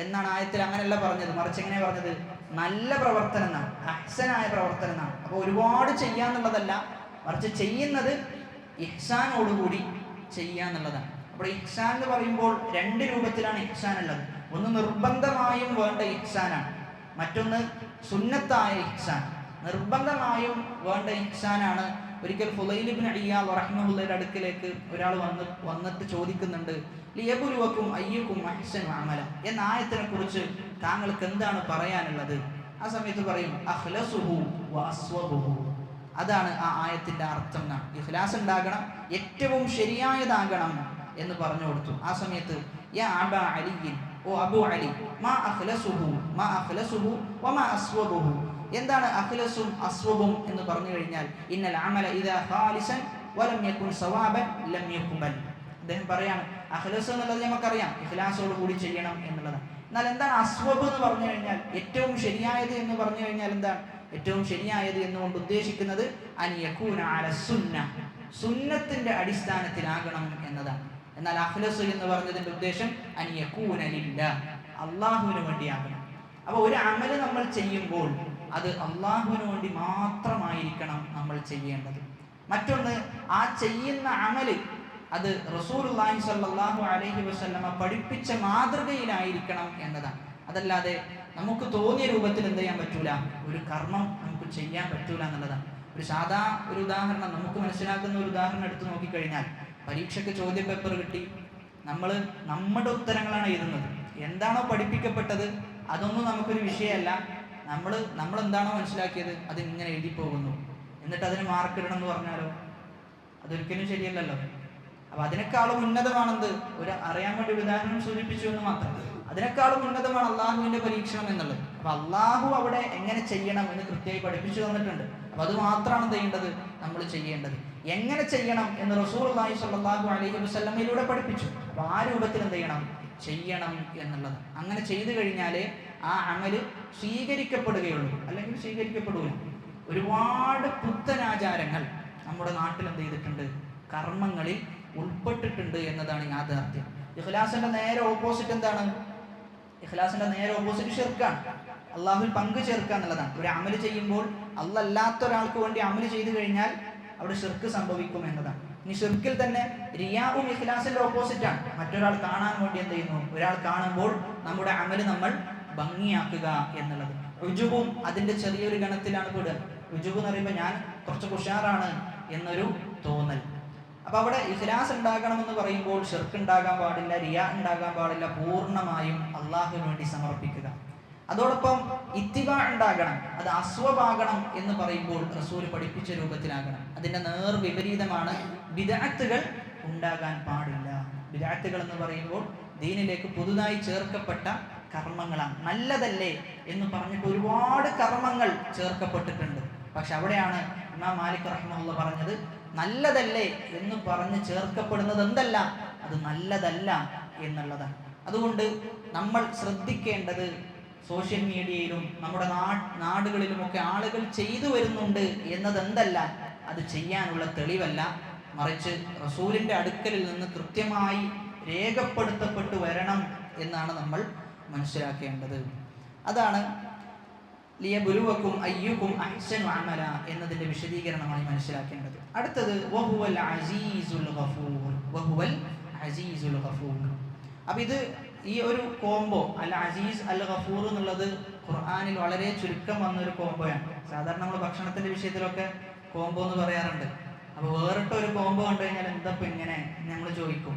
എന്നാണ് ആയത്തിൽ. അങ്ങനെയല്ല പറഞ്ഞത്, മറിച്ച് എങ്ങനെ പറഞ്ഞത്? നല്ല പ്രവർത്തനം എന്നാണ്, അഹ്സനായ പ്രവർത്തനം എന്നാണ്. അപ്പൊ ഒരുപാട് ചെയ്യാന്നുള്ളതല്ല, മറിച്ച് ചെയ്യുന്നത് ഇഹ്സാനോടുകൂടി ചെയ്യാന്നുള്ളതാണ്. അപ്പോൾ ഇഹ്സാൻ എന്ന് പറയുമ്പോൾ രണ്ട് രൂപത്തിലാണ് ഇഹ്സാൻ ഉള്ളത്. ഒന്ന് നിർബന്ധമായും വേണ്ട ഇഹ്സാനാണ്, മറ്റൊന്ന് സുന്നത്തായ ഇഹ്സാൻ. നിർബന്ധമായും വേണ്ട ഇഹ്സാനാണ്. ഒരിക്കൽ ഫുളൈൽ ഇബ്നു ഇയാദ് റഹിമഹുള്ളയുടെ അടുക്കലേക്ക് ഒരാൾ വന്നിട്ട് ചോദിക്കുന്നുണ്ട്, ലിയബ്ലുവക്കും അയ്യുക്കും അഹ്സനു അമല എന്ന ആയത്തിനെ കുറിച്ച് താങ്കൾക്ക് എന്താണ് പറയാനുള്ളത്? ആ സമയത്ത് പറയും അഖ്ലസുഹു വഅസ്വബുഹു. അതാണ് ആ ആയത്തിന്റെ അർത്ഥം എന്നാണ്. ഇഖ്ലാസ് ഉണ്ടാകണം, ഏറ്റവും ശരിയായതാകണം എന്ന് പറഞ്ഞു കൊടുത്തു. ആ സമയത്ത് യാ അബാ അലിയിൻ, ഓ അബു അലി, മാ അഖ്ലസുഹു വമാ അസ്വബുഹു. എന്താണ് അഖ്ലസും അസ്വബും എന്ന് പറഞ്ഞു കഴിഞ്ഞാൽ ഇന്നൽ അമല ഇദാ ഖാലിസൻ വലം യകുൻ സവാബൻ ലം യഖ്ബൽ. അദ്ദേഹം പറയാണ് അഖ്ലസ് എന്നുള്ളത് നമുക്കറിയാം, ഇഖ്ലാസോട് കൂടി ചെയ്യണം എന്നുള്ളതാണ്. എന്നാൽ എന്താണ് അസ്വബ് എന്ന് പറഞ്ഞു കഴിഞ്ഞാൽ, ഏറ്റവും ശരിയായത് എന്ന് പറഞ്ഞു കഴിഞ്ഞാൽ എന്താണ്? ഏറ്റവും ശരിയായത് എന്നുകൊണ്ട് ഉദ്ദേശിക്കുന്നത് അൻ യകൂന അല സുന്ന, സുന്നത്തിന്റെ അടിസ്ഥാനത്തിലാകണം എന്നതാണ്. എന്നാൽ അഖ്ലസ് എന്ന് പറഞ്ഞതിന്റെ ഉദ്ദേശം അൻ യകൂന ലില്ലാഹ്, അല്ലാഹുവിന് വേണ്ടിയാകണം. അപ്പോൾ ഒരു അമല് നമ്മൾ ചെയ്യുമ്പോൾ അത് അല്ലാഹുവിന് വേണ്ടി മാത്രമായിരിക്കണം നമ്മൾ ചെയ്യേണ്ടത്. മറ്റൊന്ന്, ആ ചെയ്യുന്ന അമല് അത് റസൂലുള്ളാഹി സ്വല്ലല്ലാഹു അലൈഹി വസല്ലമ പഠിപ്പിച്ച മാതൃകയിലായിരിക്കണം എന്നതാണ്. അതല്ലാതെ നമുക്ക് തോന്നിയ രൂപത്തിൽ എന്ത് ചെയ്യാൻ പറ്റൂല, ഒരു കർമ്മം നമുക്ക് ചെയ്യാൻ പറ്റൂല എന്നുള്ളതാണ്. ഒരു ഉദാഹരണം, നമുക്ക് മനസ്സിലാക്കുന്ന ഒരു ഉദാഹരണം എടുത്തു നോക്കിക്കഴിഞ്ഞാൽ, പരീക്ഷയ്ക്ക് ചോദ്യ പേപ്പർ കിട്ടി, നമ്മൾ നമ്മുടെ ഉത്തരങ്ങളാണ് എഴുതുന്നത്. എന്താണോ പഠിപ്പിക്കപ്പെട്ടത് അതൊന്നും നമുക്കൊരു വിഷയമല്ല. നമ്മൾ എന്താണോ മനസ്സിലാക്കിയത് അത് ഇങ്ങനെ എഴുതി പോകുന്നു. എന്നിട്ട് അതിന് മാർക്ക് ഇടണം എന്ന് പറഞ്ഞാലോ അതൊരിക്കലും ശരിയല്ലല്ലോ. അപ്പൊ അതിനേക്കാളും ഉന്നതമാണെന്ത്, ഒരു അറിയാൻ വേണ്ടി ഉദാഹരണം സൂചിപ്പിച്ചു എന്ന് മാത്രം. അതിനേക്കാളും ഉന്നതമാണ് അള്ളാഹുവിന്റെ പരീക്ഷണം എന്നുള്ളത്. അപ്പൊ അള്ളാഹു അവിടെ എങ്ങനെ ചെയ്യണം എന്ന് കൃത്യമായി പഠിപ്പിച്ചു തന്നിട്ടുണ്ട്. അപ്പൊ അത് മാത്രമാണ് ചെയ്യേണ്ടത്, നമ്മൾ ചെയ്യേണ്ടത്. എങ്ങനെ ചെയ്യണം എന്ന് റസൂലുള്ളാഹി സ്വല്ലല്ലാഹു അലൈഹി വസല്ലമയിലൂടെ പഠിപ്പിച്ചു. അപ്പൊ ആ രൂപത്തിൽ എന്ത് ചെയ്യണം എന്നുള്ളത്. അങ്ങനെ ചെയ്തു കഴിഞ്ഞാലേ ആ അമല് സ്വീകരിക്കപ്പെടുകയുള്ളൂ, അല്ലെങ്കിൽ സ്വീകരിക്കപ്പെടൂല. ഒരുപാട് പുത്തനാചാരങ്ങൾ നമ്മുടെ നാട്ടിൽ എന്ത് ചെയ്തിട്ടുണ്ട്, കർമ്മങ്ങളിൽ ഉൾപ്പെട്ടിട്ടുണ്ട് എന്നതാണ് യാഥാർത്ഥ്യം. ഇഖ്ലാസിന്റെ നേരെ ഓപ്പോസിറ്റ് എന്താണ്? ഇഖ്ലാസിന്റെ നേരെ ഓപ്പോസിറ്റ് ഷിർക്കാണ്. അള്ളാഹുവിൽ പങ്കു ചേർക്കുക എന്നുള്ളതാണ്. ഒരു അമല് ചെയ്യുമ്പോൾ അല്ലാത്ത ഒരാൾക്ക് വേണ്ടി അമല് ചെയ്തു കഴിഞ്ഞാൽ അവിടെ ഷിർക്ക് സംഭവിക്കും എന്നതാണ്. ഇനി ഷിർക്കിൽ തന്നെ റിയാഉം ഇഖ്ലാസിന്റെ ഓപ്പോസിറ്റാണ്. മറ്റൊരാൾ കാണാൻ വേണ്ടി എന്ത് ചെയ്യുന്നു, ഒരാൾ കാണുമ്പോൾ നമ്മുടെ അമല് നമ്മൾ ഭംഗിയാക്കുക എന്നുള്ളത്. റുജുബും അതിന്റെ ചെറിയൊരു ഗണത്തിലാണ് പെടുക. റുജുബ് എന്ന് പറയുമ്പോൾ ഞാൻ കുറച്ച് ഉഷാറാണ് എന്നൊരു തോന്നൽ. അപ്പൊ അവിടെ ഇഖ്ലാസ് ഉണ്ടാകണമെന്ന് പറയുമ്പോൾ ഷിർക്ക് ഉണ്ടാകാൻ പാടില്ല, റിയാ ഉണ്ടാകാൻ പാടില്ല. പൂർണ്ണമായും അള്ളാഹുവിന് വേണ്ടി സമർപ്പിക്കുക. അതോടൊപ്പം ഇത്തിബാ ഉണ്ടാകണം, അത് അസ്വബാകണം എന്ന് പറയുമ്പോൾ റസൂൽ പഠിപ്പിച്ച രൂപത്തിലാകണം. അതിന്റെ നേർ വിപരീതമാണ് ബിദ്അത്തുകൾ ഉണ്ടാകാൻ പാടില്ല. ബിദ്അത്തുകൾ എന്ന് പറയുമ്പോൾ ദീനിലേക്ക് പുതുതായി ചേർക്കപ്പെട്ട കർമ്മങ്ങളാണ്. നല്ലതല്ലേ എന്ന് പറഞ്ഞിട്ട് ഒരുപാട് കർമ്മങ്ങൾ ചേർക്കപ്പെട്ടിട്ടുണ്ട്. പക്ഷെ അവിടെയാണ് ഇമാം മാലിക് റഹിമഹുല്ലാഹ് പറഞ്ഞത്, നല്ലതല്ലേ എന്ന് പറഞ്ഞ് ചേർക്കപ്പെടുന്നത് എന്തല്ല, അത് നല്ലതല്ല എന്നുള്ളതാണ്. അതുകൊണ്ട് നമ്മൾ ശ്രദ്ധിക്കേണ്ടത്, സോഷ്യൽ മീഡിയയിലും നമ്മുടെ നാടുകളിലുമൊക്കെ ആളുകൾ ചെയ്തു വരുന്നുണ്ട് എന്നത് എന്തല്ല, അത് ചെയ്യാനുള്ള തെളിവല്ല, മറിച്ച് റസൂലിന്റെ അടുക്കലിൽ നിന്ന് കൃത്യമായി രേഖപ്പെടുത്തപ്പെട്ടു വരണം എന്നാണ് നമ്മൾ മനസ്സിലാക്കേണ്ടത്. അതാണ് ലിയബ്ലുവക്കും അയ്യുക്കും അഹ്സനു അമല എന്നതിന്റെ വിശദീകരണമായി മനസ്സിലാക്കേണ്ടത്. അടുത്തത് വഹുവൽ അസീസുൽ ഗഫൂർ, വഹുവൽ അസീസുൽ ഗഫൂർ. അപ്പൊ ഇത് ഈ ഒരു കോംബോ അൽ അസീസ് അൽ ഗഫൂർ എന്നുള്ളത് ഖുർആനിൽ വളരെ ചുരുക്കം വന്നൊരു കോംബോയാണ്. സാധാരണ നമ്മൾ ഭക്ഷണത്തിന്റെ വിഷയത്തിലൊക്കെ കോംബോ എന്ന് പറയാറുണ്ട്. അപ്പൊ വേറിട്ട ഒരു കോംബോ കണ്ടു കഴിഞ്ഞാൽ എന്താ ഇപ്പൊ ഇങ്ങനെ നമ്മൾ ചോദിക്കും.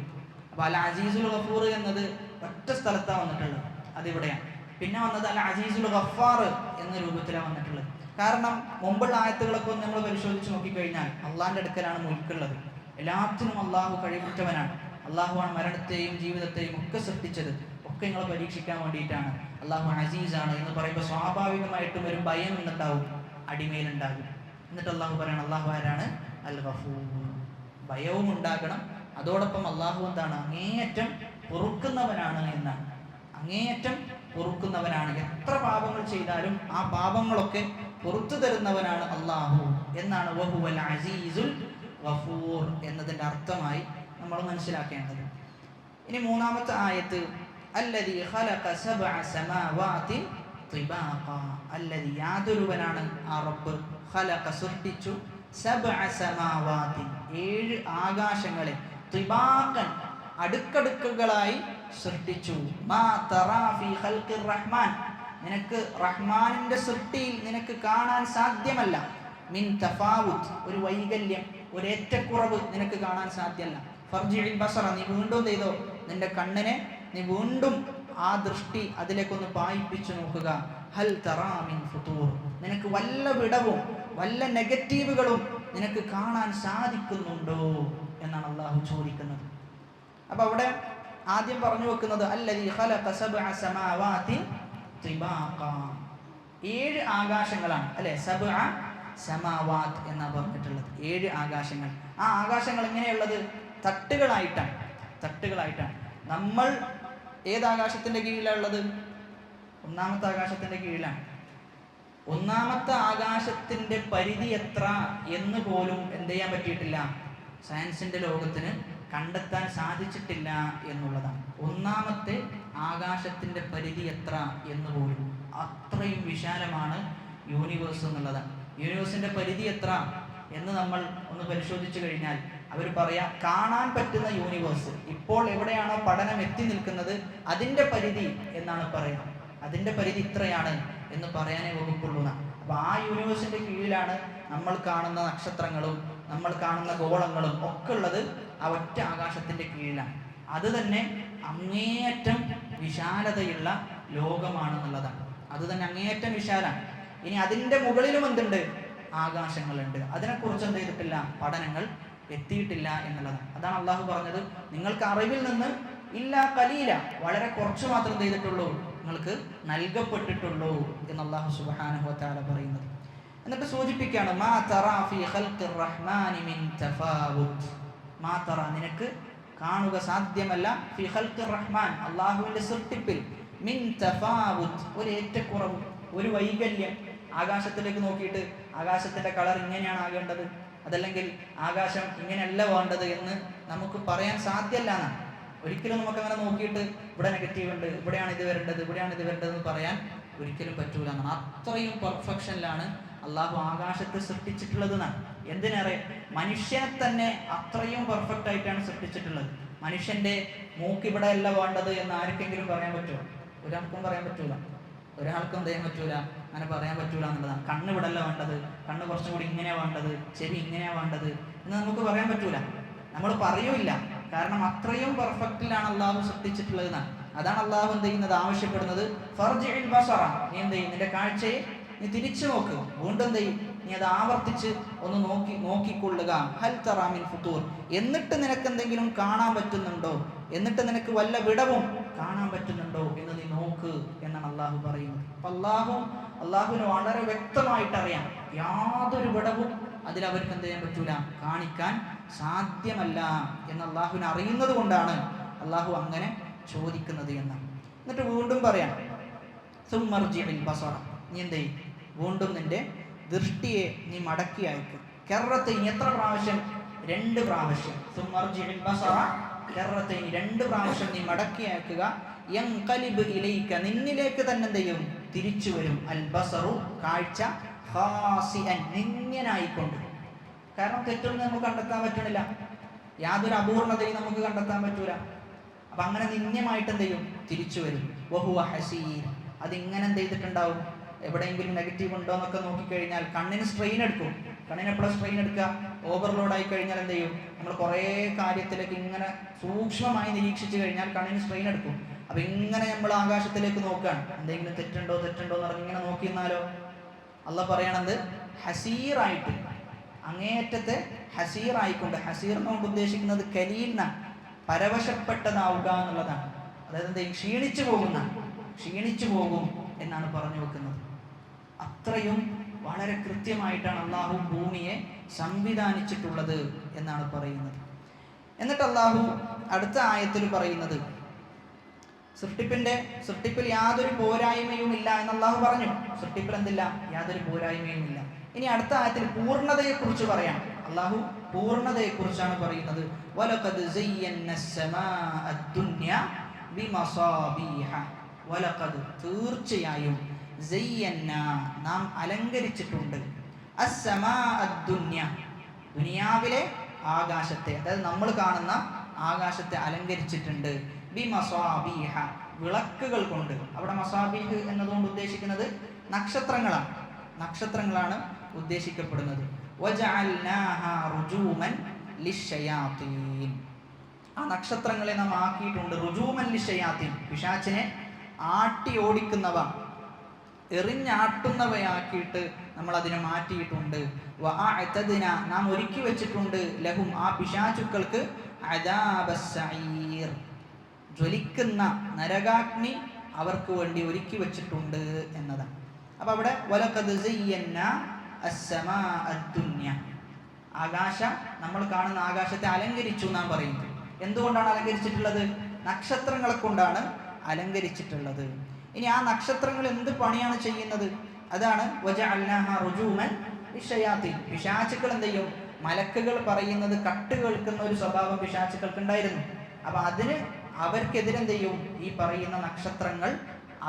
അപ്പൊ അൽ അസീസുൽ ഗഫൂർ എന്നത് ഒറ്റ സ്ഥലത്താണ് വന്നിട്ടുള്ളത്, അതിവിടെയാണ്. പിന്നെ വന്നത് അൽ അസീസുൽ ഗഫാർ എന്ന രൂപത്തിലാണ് വന്നിട്ടുള്ളത്. കാരണം മുമ്പുള്ള ആയത്തുകളൊക്കെ ഒന്ന് നമ്മൾ പരിശോധിച്ച് നോക്കിക്കഴിഞ്ഞാൽ അള്ളാഹിന്റെ അടുക്കലാണ് മുൽക്കുള്ളത്. എല്ലാത്തിനും അള്ളാഹു കഴിവുറ്റവനാണ്. അള്ളാഹുവാണ് മരണത്തെയും ജീവിതത്തെയും ഒക്കെ സൃഷ്ടിച്ചത്. ഒക്കെ നിങ്ങളെ പരീക്ഷിക്കാൻ വേണ്ടിയിട്ടാണ്. അള്ളാഹു അസീസാണ് എന്ന് പറയുമ്പോൾ സ്വാഭാവികമായിട്ടും ഒരു ഭയം എന്നുണ്ടാവും, അടിമയിലുണ്ടാകും. എന്നിട്ട് അള്ളാഹു പറയണം അള്ളാഹു ആരാണ്? അൽ ഗഫൂർ. ഭയവും ഉണ്ടാകണം. അതോടൊപ്പം അള്ളാഹു എന്താണ്? അങ്ങേയറ്റം പൊറുക്കുന്നവനാണ് എന്നാണ്. അങ്ങേയറ്റം പൊറുക്കുന്നവനാണ്. എത്ര പാപങ്ങൾ ചെയ്താലും ആ പാപങ്ങളൊക്കെ പുറത്തു തരുന്നവനാണ് അള്ളാഹു എന്നാണ് വഹുവൽ അസീസുൽ ഗഫൂർ എന്നതിന്റെ അർത്ഥമായി നമ്മൾ മനസ്സിലാക്കേണ്ടത്. ഇനി മൂന്നാമത്തെ ആയത്ത് അല്ലദീ ഖലഖ സബ്അ സമാവാതിൻ തിബാഖ. അല്ലദീ യാതൊരുവനാണ് ആ റബ്ബ്, ഖലഖ സൃഷ്ടിച്ചു, സബ്അ സമാവാതിൻ 7 ആകാശങ്ങളെ, തിബാഖൻ അടുക്കടുക്കുകളായി സൃഷ്ടിച്ചു. മാ തറാ ഫീ ഖൽഖിർ റഹ്മാൻ, നിനക്ക് റഹ്മാനിന്റെ സൃഷ്ടിയിൽ നിനക്ക് കാണാൻ സാധ്യമല്ല. മിൻ തഫാവുത്ത്, ഒരു വൈകല്യം, ഒരു ഏറ്റക്കുറവ് നിനക്ക് കാണാൻ സാധ്യമല്ല. ഫർജിഇൽ ബസറ, നീ വീണ്ടും ചെയ്തോ, നിന്റെ കണ്ണിനെ നീ വീണ്ടും ആ ദൃഷ്ടി അതിലേക്കൊന്ന് പായിപ്പിച്ചു നോക്കുക. ഹൽ തറാ മിൻ ഫുതൂർ, നിനക്ക് വല്ല വിടവും വല്ല നെഗറ്റീവുകളും നിനക്ക് കാണാൻ സാധിക്കുന്നുണ്ടോ എന്നാണ് അള്ളാഹു ചോദിക്കുന്നത്. അപ്പൊ അവിടെ ആദ്യം പറഞ്ഞു വെക്കുന്നത് അല്ലദീ ഖലഖ സബ്അ സമാവാതി തിബാഖ, 7 ആകാശങ്ങളാണ് അല്ലെ. സബ്അ സമാവാത്ത് എന്നാ പറഞ്ഞിട്ടുള്ളത്, 7 ആകാശങ്ങൾ. ആ ആകാശങ്ങൾ എങ്ങനെയുള്ളത്? തട്ടുകളായിട്ടാണ്. നമ്മൾ ഏതാകാശത്തിന്റെ കീഴിലുള്ളത്? ഒന്നാമത്തെ ആകാശത്തിന്റെ കീഴിലാണ്. ഒന്നാമത്തെ ആകാശത്തിന്റെ പരിധി എത്ര എന്ന് പോലും എന്ത് ചെയ്യാൻ പറ്റിയിട്ടില്ല, സയൻസിന്റെ ലോകത്തിന് കണ്ടെത്താൻ സാധിച്ചിട്ടില്ല എന്നുള്ളതാണ്. ഒന്നാമത്തെ ആകാശത്തിന്റെ പരിധി എത്ര എന്ന് പോലും, അത്രയും വിശാലമാണ് യൂണിവേഴ്സ് എന്നുള്ളതാണ്. യൂണിവേഴ്സിന്റെ പരിധി എത്ര എന്ന് നമ്മൾ ഒന്ന് പരിശോധിച്ചു കഴിഞ്ഞാൽ അവർ പറയാം, കാണാൻ പറ്റുന്ന യൂണിവേഴ്സ് ഇപ്പോൾ എവിടെയാണോ പഠനം എത്തി നിൽക്കുന്നത് അതിന്റെ പരിധി എന്നാണ് പറയാം. അതിന്റെ പരിധി ഇത്രയാണ് എന്ന് പറയാനേ വകുപ്പുള്ളൂ. അപ്പൊ ആ യൂണിവേഴ്സിന്റെ കീഴിലാണ് നമ്മൾ കാണുന്ന നക്ഷത്രങ്ങളും നമ്മൾ കാണുന്ന ഗോളങ്ങളും ഒക്കെ ഉള്ളത്. ആ ഒറ്റ ആകാശത്തിന്റെ കീഴിലാണ്. അത് തന്നെ അങ്ങേയറ്റം വിശാലതയുള്ള ലോകമാണെന്നുള്ളതാണ്. അത് തന്നെ അങ്ങേയറ്റം വിശാലാണ്. ഇനി അതിന്റെ മുകളിലും എന്തുണ്ട്? ആകാശങ്ങളുണ്ട്. അതിനെക്കുറിച്ച് എന്ത് ചെയ്തിട്ടില്ല, പഠനങ്ങൾ എത്തിയിട്ടില്ല എന്നുള്ളതാണ്. അതാണ് അള്ളാഹു പറഞ്ഞത്, നിങ്ങൾക്ക് അറിവിൽ നിന്ന് ഇല്ല കലീല, വളരെ കുറച്ച് മാത്രം ചെയ്തിട്ടുള്ളൂ, നിങ്ങൾക്ക് നൽകപ്പെട്ടിട്ടുള്ളൂ എന്ന് അള്ളാഹു സുബ്ഹാനഹു വ തആല പറയുന്നത്. എന്നിട്ട് സൂചിപ്പിക്കുകയാണ്, മാ തറാ ഫീ ഖൽഖിർ റഹ്മാനി മിൻ തഫാവുത്. മാ തറാ, നിനക്ക് കാണുക സാധ്യമല്ല, ഫീ ഖൽഖിർ റഹ്മാൻ, അള്ളാഹുവിന്റെ സൃഷ്ടിപ്പിൽ, മിൻ തഫാവുത്, ഒരു ഏറ്റക്കുറവ്, ഒരു വൈകല്യം. ആകാശത്തിലേക്ക് നോക്കിയിട്ട് ആകാശത്തിന്റെ കളർ ഇങ്ങനെയാണ് ആകേണ്ടത്, അതല്ലെങ്കിൽ ആകാശം ഇങ്ങനെയല്ല വേണ്ടത് എന്ന് നമുക്ക് പറയാൻ സാധ്യമല്ല എന്നാണ്. ഒരിക്കലും നമുക്ക് അങ്ങനെ നോക്കിയിട്ട് ഇവിടെ നെഗറ്റീവ് ഉണ്ട്, ഇവിടെയാണ് ഇത് വരേണ്ടത്, ഇവിടെയാണ് ഇത് വരേണ്ടത് എന്ന് പറയാൻ ഒരിക്കലും പറ്റൂല എന്നാണ്. അത്രയും പെർഫെക്ഷനിലാണ് അള്ളാഹു ആകാശത്തെ സൃഷ്ടിച്ചിട്ടുള്ളത് എന്നാണ്. എന്തിനേറെ, മനുഷ്യനെ തന്നെ അത്രയും പെർഫെക്റ്റ് ആയിട്ടാണ് സൃഷ്ടിച്ചിട്ടുള്ളത്. മനുഷ്യന്റെ മൂക്ക് ഇവിടെ അല്ല വേണ്ടത് എന്ന് ആർക്കെങ്കിലും പറയാൻ പറ്റുമോ? ഒരാൾക്കും പറയാൻ പറ്റൂല. ഒരാൾക്കും ചെയ്യാൻ പറ്റൂല, അങ്ങനെ പറയാൻ പറ്റൂല എന്നുള്ളതാണ്. കണ്ണ് ഇവിടെ അല്ല വേണ്ടത്, കണ്ണ് കുറച്ചും കൂടി ഇങ്ങനെയാ വേണ്ടത്, ചെവി ഇങ്ങനെയാ വേണ്ടത് എന്ന് നമുക്ക് പറയാൻ പറ്റൂല. നമ്മൾ പറയൂല, കാരണം അത്രയും പെർഫെക്റ്റിലാണ് അള്ളാഹു സൃഷ്ടിച്ചിട്ടുള്ളത് എന്നാണ്. അതാണ് അള്ളാഹു എന്ത് ചെയ്യുന്നത്, ആവശ്യപ്പെടുന്നത്, ഫർജിഇൽ ബസറ, നീ എന്ത് ചെയ്യും, നിന്റെ കാഴ്ചയെ നീ തിരിച്ചു നോക്കുക, വീണ്ടും എന്ത് ചെയ്യും, നീ അത് ആവർത്തിച്ച് ഒന്ന് നോക്കിക്കൊള്ളുക. ഹൽ തറാ മിൻ ഫുതൂർ, എന്നിട്ട് നിനക്ക് എന്തെങ്കിലും കാണാൻ പറ്റുന്നുണ്ടോ, എന്നിട്ട് നിനക്ക് വല്ല വിടവും കാണാൻ പറ്റുന്നുണ്ടോ എന്ന് നീ നോക്ക് എന്നാണ് അള്ളാഹു പറയുന്നത്. അപ്പൊ അള്ളാഹുവിന് വളരെ വ്യക്തമായിട്ട് അറിയാം, യാതൊരു വിടവും അതിൽ അവർക്ക് എന്ത് ചെയ്യാൻ പറ്റൂല, കാണിക്കാൻ സാധ്യമല്ല എന്ന് അള്ളാഹുവിനെ അറിയുന്നത് കൊണ്ടാണ് അള്ളാഹു അങ്ങനെ ചോദിക്കുന്നത് എന്നാണ്. എന്നിട്ട് വീണ്ടും പറയാം, സുമ്മർജിഇൽ ബസറ, നീ എന്ത് ചെയ്യും, വീണ്ടും നിന്റെ ദൃഷ്ടിയെ നീ മടക്കി അയക്കും. കറത്തൈൻ, എത്ര പ്രാവശ്യം? 2 പ്രാവശ്യം. സുമ്മർജിഇൽ ബസറ കറത്തൈൻ, 2 പ്രാവശ്യം നീ മടക്കി അയക്കുക. യൻഖലിബ് ഇലൈക, നിന്നിലേക്ക് തന്നെ എന്ത് ചെയ്യും, തിരിച്ചു വരും. അൽ ബസറു, കാഴ്ച, ഖാസിഅൻ, നിന്യനായിക്കൊണ്ട്. കാരണം തെറ്റൊന്നും നമുക്ക് കണ്ടെത്താൻ പറ്റണില്ല, യാതൊരു അപൂർണതയും നമുക്ക് കണ്ടെത്താൻ പറ്റൂല. അപ്പൊ അങ്ങനെ നിന്യമായിട്ട് എന്ത് ചെയ്യും, തിരിച്ചു വരും. വഹുവ ഹസീർ, അതിങ്ങനെ എന്ത് ചെയ്തിട്ടുണ്ടാവും, എവിടെയെങ്കിലും നെഗറ്റീവ് ഉണ്ടോ എന്നൊക്കെ നോക്കിക്കഴിഞ്ഞാൽ കണ്ണിന് സ്ട്രെയിൻ എടുക്കും. കണ്ണിന് എപ്പോഴും സ്ട്രെയിൻ എടുക്കുക, ഓവർലോഡ് ആയി കഴിഞ്ഞാൽ എന്ത് ചെയ്യും, നമ്മൾ കുറേ കാര്യത്തിലേക്ക് ഇങ്ങനെ സൂക്ഷ്മമായി നിരീക്ഷിച്ചു കഴിഞ്ഞാൽ കണ്ണിന് സ്ട്രെയിൻ എടുക്കും. അപ്പൊ ഇങ്ങനെ നമ്മൾ ആകാശത്തിലേക്ക് നോക്കുകയാണ്, എന്തെങ്കിലും തെറ്റുണ്ടോ എന്ന് പറഞ്ഞ് ഇങ്ങനെ നോക്കിയെന്നാലോ, അള്ളാഹ് പറയണത് ഹസീറായിട്ട്, അങ്ങേയറ്റത്തെ ഹസീറായിക്കൊണ്ട്. ഹസീർ എന്നുകൊണ്ട് ഉദ്ദേശിക്കുന്നത് കലീൽന, പരവശപ്പെട്ടതാവുക എന്നുള്ളതാണ്. അതായത് എന്തെങ്കിലും ക്ഷീണിച്ചു പോകും എന്നാണ് പറഞ്ഞു വെക്കുന്നത്. അത്രയും വളരെ കൃത്യമായിട്ടാണ് അള്ളാഹു ഭൂമിയെ സംവിധാനിച്ചിട്ടുള്ളത് എന്നാണ് പറയുന്നത്. എന്നിട്ട് അള്ളാഹു അടുത്ത ആയത്തിൽ പറയുന്നത്, സൃഷ്ടിപ്പിൽ യാതൊരു പോരായ്മയും ഇല്ല എന്ന് അള്ളാഹു പറഞ്ഞു. സൃഷ്ടിപ്പിൽ എന്തില്ല, യാതൊരു പോരായ്മയും ഇല്ല. ഇനി അടുത്ത ആയത്തിൽ പൂർണ്ണതയെ കുറിച്ച് പറയാം. അള്ളാഹു പൂർണ്ണതയെ കുറിച്ചാണ് പറയുന്നത്. വലഖദ് സയ്യന്ന അസ്സമാഅ അദ്ദുനിയ ബിമസാബീഹ, വലഖദ്, തീർച്ചയായും, സയ്യന്ന, നാം അലങ്കരിച്ചിട്ടുണ്ട്, അസ്സമാഅ അദ്ദുനിയ, ദുനിയാവിലെ ആകാശത്തെ, അതായത് നമ്മൾ കാണുന്ന ആകാശത്തെ അലങ്കരിച്ചിട്ടുണ്ട്. ബിമസാബീഹ, വിളക്കുകൾ കൊണ്ട്. അവിടെ മസാബിഹ് എന്നതുകൊണ്ട് ഉദ്ദേശിക്കുന്നത് നക്ഷത്രങ്ങളാണ് ഉദ്ദേശിക്കപ്പെടുന്നത്. വജഅൽനാഹാ റുജൂമൻ ലിശ്ശയാത്തീൻ. ആ നക്ഷത്രങ്ങളെ നാം ആക്കിയിട്ടുണ്ട് റുജൂമൻ ലിശ്ശയാത്തീൻ, പിശാചിനെ ആട്ടി ഓടിക്കുന്നവ, എറിഞ്ഞാട്ടുന്നവയാക്കിയിട്ട് നമ്മൾ അതിനെ മാറ്റിയിട്ടുണ്ട്. വഅഅതദ്ന, നാം ഒരുക്കി വെച്ചിട്ടുണ്ട്, ലഹും, ആ പിശാചുക്കൾക്ക്, അദാബസ്സഈർ, ജ്വലിക്കുന്ന നരകാഗ്നി അവർക്ക് വേണ്ടി ഒരുക്കി വെച്ചിട്ടുണ്ട് എന്നതാണ്. അപ്പൊ അവിടെ വലഖദ് സയ്യന്ന അസ്സമാഅ അദ്ദുന്യ, നമ്മൾ കാണുന്ന ആകാശത്തെ അലങ്കരിച്ചു നാം പറയുന്നത്. എന്തുകൊണ്ടാണ് അലങ്കരിച്ചിട്ടുള്ളത്? നക്ഷത്രങ്ങളെ കൊണ്ടാണ് അലങ്കരിച്ചിട്ടുള്ളത്. ഇനി ആ നക്ഷത്രങ്ങൾ എന്ത് പണിയാണ് ചെയ്യുന്നത്? അതാണ് വജഅൽനാഹാ റുജൂമൻ ലിശ്ശയാത്തീൻ. പിശാചുക്കൾ എന്ത് ചെയ്യും? മലക്കുകൾ പറയുന്നത് കട്ട് കേൾക്കുന്ന ഒരു സ്വഭാവം പിശാചുക്കൾക്ക് ഉണ്ടായിരുന്നു. അപ്പൊ അതിന് അവർക്കെതിരെന്ത് ചെയ്യും? ഈ പറയുന്ന നക്ഷത്രങ്ങൾ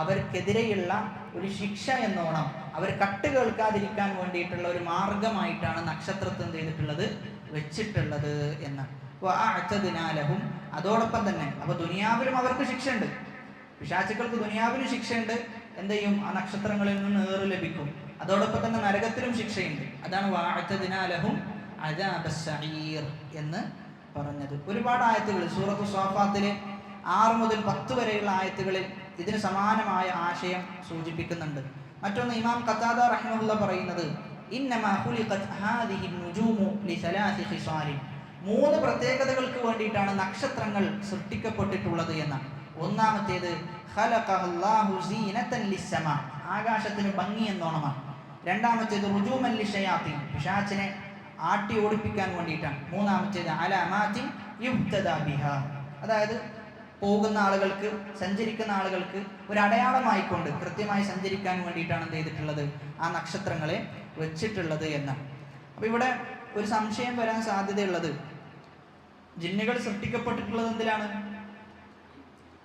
അവർക്കെതിരെയുള്ള ഒരു ശിക്ഷ എന്നോണം, അവർ കട്ട് കേൾക്കാതിരിക്കാൻ വേണ്ടിയിട്ടുള്ള ഒരു മാർഗമായിട്ടാണ് നക്ഷത്രത്തെ എന്ത് ചെയ്തിട്ടുള്ളത്? വെച്ചിട്ടുള്ളത് എന്ന്. ലഹും, അതോടൊപ്പം തന്നെ അപ്പൊ ദുനിയാവിലും അവർക്ക് ശിക്ഷയുണ്ട്. പിശാചുക്കൾക്ക് ദുനിയാവിലും ശിക്ഷയുണ്ട്. എന്ത് ചെയ്യും? ആ നക്ഷത്രങ്ങളിൽ നിന്ന് ഏറ് ലഭിക്കും. അതോടൊപ്പം തന്നെ നരകത്തിലും ശിക്ഷയുണ്ട്. അതാണ് വഅഅതദ്നാ ലഹും അദാബസ്സഈർ എന്ന് പറഞ്ഞത്. ഒരുപാട് ആയത്തുകൾ സൂറത്തു സ്വാഫാത്തിലെ 6 മുതൽ 10 വരെയുള്ള ആയത്തുകളിൽ ഇതിന് സമാനമായ ആശയം സൂചിപ്പിക്കുന്നുണ്ട്. മറ്റൊന്ന് ഇമാം ഖതാദ റഹിമഹുല്ലാ പറയുന്നത്, ഇന്നമാ ഖുലിഖത് ഹാദിഹി നുജൂമു ലിസലാസി ഖിസാലിൻ, 3 പ്രത്യേകതകൾക്ക് വേണ്ടിയിട്ടാണ് നക്ഷത്രങ്ങൾ സൃഷ്ടിക്കപ്പെട്ടിട്ടുള്ളത് എന്നാണ്. ഒന്നാമത്തേത് ഖലഖഹല്ലാഹു സീനതൻ ലിസ്സമാ, ആകാശത്തിന് ഭംഗി എന്നോണമാണ്. രണ്ടാമത്തേത് റുജൂമൻ ലിശ്ശയാത്തീൻ, പിശാചിനെ ആട്ടി ഓടിപ്പിക്കാൻ വേണ്ടിയിട്ടാണ്. മൂന്നാമത്തേത് അലാമാത്തിൻ യുഹ്തദാ ബിഹാ, അതായത് പോകുന്ന ആളുകൾക്ക്, സഞ്ചരിക്കുന്ന ആളുകൾക്ക് ഒരു അടയാളമായിക്കൊണ്ട് കൃത്യമായി സഞ്ചരിക്കാൻ വേണ്ടിയിട്ടാണ് എന്ത് ചെയ്തിട്ടുള്ളത്? ആ നക്ഷത്രങ്ങളെ വെച്ചിട്ടുള്ളത് എന്നാണ്. അപ്പൊ ഇവിടെ ഒരു സംശയം വരാൻ സാധ്യതയുള്ളത്, ജിന്നുകൾ സൃഷ്ടിക്കപ്പെട്ടിട്ടുള്ളത് എന്തിലാണ്?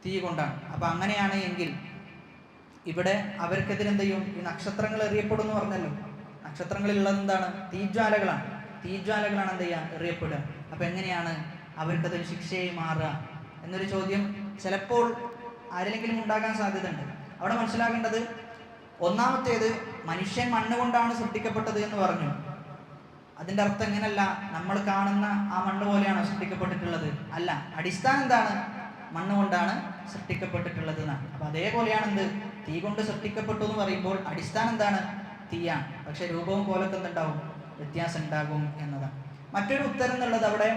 തീ കൊണ്ടാണ്. അപ്പൊ അങ്ങനെയാണ് എങ്കിൽ ഇവിടെ അവർക്കെതിരെന്ത് ചെയ്യും? ഈ നക്ഷത്രങ്ങൾ എറിയപ്പെടുന്നു പറഞ്ഞല്ലോ. നക്ഷത്രങ്ങളിലുള്ളത് എന്താണ്? തീജ്വാലകളാണ്. തീജ്വാലകളാണ് എന്ത് ചെയ്യുക? എറിയപ്പെടുക. അപ്പൊ എങ്ങനെയാണ് അവർക്കതൊരു ശിക്ഷയായി മാറുക എന്നൊരു ചോദ്യം ചിലപ്പോൾ ആരെങ്കിലും ഉണ്ടാകാൻ സാധ്യതയുണ്ട്. അവിടെ മനസ്സിലാക്കേണ്ടത്, ഒന്നാമത്തേത് മനുഷ്യൻ മണ്ണ് കൊണ്ടാണ് സൃഷ്ടിക്കപ്പെട്ടത് എന്ന് പറഞ്ഞു. അതിൻ്റെ അർത്ഥം എങ്ങനല്ല, നമ്മൾ കാണുന്ന ആ മണ്ണ് പോലെയാണോ സൃഷ്ടിക്കപ്പെട്ടിട്ടുള്ളത്? അല്ല. അടിസ്ഥാനം എന്താണ്? മണ്ണ് കൊണ്ടാണ് സൃഷ്ടിക്കപ്പെട്ടിട്ടുള്ളത് എന്നാണ്. അപ്പൊ അതേപോലെയാണ് എന്ത്? തീ കൊണ്ട് സൃഷ്ടിക്കപ്പെട്ടു എന്ന് പറയുമ്പോൾ അടിസ്ഥാനം എന്താണ്? തീയാണ്. പക്ഷെ രൂപവും പോലൊക്കെ എന്തുണ്ടാവും? വ്യത്യാസം ഉണ്ടാകും എന്നതാണ്. മറ്റൊരു ഉത്തരം എന്നുള്ളത്, അവിടെ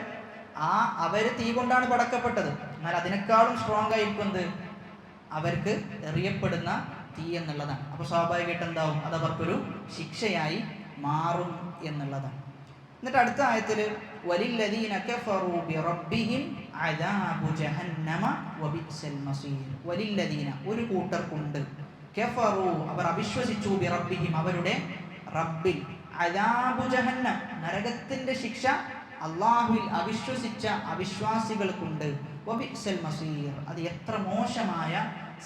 അവര് തീ കൊണ്ടാണ് പടക്കപ്പെട്ടത്, എന്നാൽ അതിനേക്കാളും സ്ട്രോങ് ആയിരിക്കും എന്ത്? അവർക്ക് എറിയപ്പെടുന്ന തീ എന്നുള്ളതാണ്. അപ്പൊ സ്വാഭാവികമായിട്ട് എന്താവും? അത് അവർക്കൊരു ശിക്ഷയായി മാറും എന്നുള്ളതാണ്. എന്നിട്ട് അടുത്ത ആയത്തില് വലില്ലദീന കഫറൂ ബിറബ്ബിഹിം അദാബു ജഹന്നമ വബിഅ്സൽ മസീർ. വലില്ലദീന, ഒരു കൂട്ടർക്കുണ്ട്, കഫറൂ, അവർ അവിശ്വസിച്ചു, ബിറബ്ബിഹിം, അവരുടെ റബ്ബിൽ, അദാബു ജഹന്നം, നരകത്തിന്റെ ശിക്ഷ അള്ളാഹുവിൽ അവിശ്വസിച്ച അവിശ്വാസികൾക്കുണ്ട്, വബിഅ്സൽ മസീർ, അത് എത്ര മോശമായ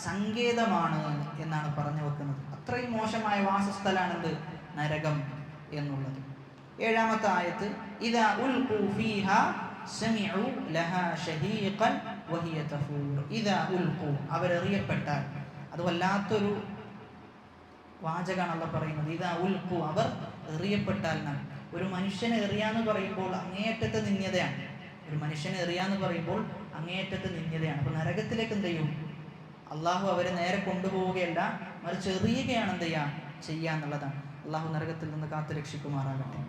സങ്കേതമാണ് എന്നാണ് പറഞ്ഞു വെക്കുന്നത്. അത്രയും മോശമായ വാസസ്ഥലാണെന്ത്? നരകം എന്നുള്ളത്. 7-ാമത്തെ ആയത്ത്, ഇദാ ഉൽഖൂ ഫീഹാ സമിഉ ലഹാ ശഹീഖൻ വഹിയ തഫൂർ. ഇദാ ഉൽഖൂ, അവരെറിയപ്പെട്ടാൽ, അത് വല്ലാത്തൊരു വാചകമാണല്ലോ പറയുന്നത്. ഇദാ ഉൽഖൂ, അവർ എറിയപ്പെട്ടാൽ. ഒരു മനുഷ്യനെ എറിയാന്ന് പറയുമ്പോൾ അങ്ങേയറ്റത്തെ നിന്ദ്യതയാണ്. ഒരു മനുഷ്യനെ എറിയാന്ന് പറയുമ്പോൾ അങ്ങേയറ്റത്തെ നിന്ദ്യതയാണ്. അപ്പൊ നരകത്തിലേക്ക് എന്ത് ചെയ്യും? അള്ളാഹു അവരെ നേരെ കൊണ്ടുപോവുകയല്ല, മറിച്ച് എറിയുകയാണ് എന്ത് ചെയ്യാന്നുള്ളതാണ്. അള്ളാഹു നരകത്തിൽ നിന്ന് കാത്തു രക്ഷിക്കുമാറാകട്ടെ.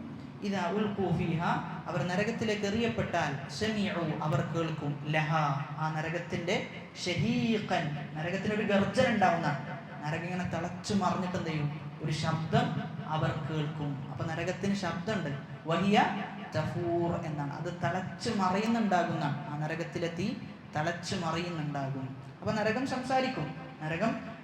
ഇദാ ഉൽഖൂ ഫീഹാ, അവർ നരകത്തിലേക്ക് എറിയപ്പെട്ടാൽ, സമിഉ, അവർ കേൾക്കും, ലഹാ, ആ നരകത്തിന്റെ, ശഹീഖൻ, നരകത്തിനൊരു ഗർജന ഉണ്ടാവുന്നതാണ്. നരകം ഇങ്ങനെ തിളച്ചു മറിഞ്ഞിട്ട് എന്ത് ചെയ്യും? ഒരു ശബ്ദം അവർ കേൾക്കും. അപ്പൊ നരകത്തിന് ശബ്ദമുണ്ട്, വഹിയ തഫൂർ എന്നാണ്. അത് തിളച്ചു മറിയുന്നുണ്ടാകുന്നതാണ്. ആ നരകത്തിലെ തീ തിളച്ചു മറിയുന്നുണ്ടാകും. അപ്പൊ നരകം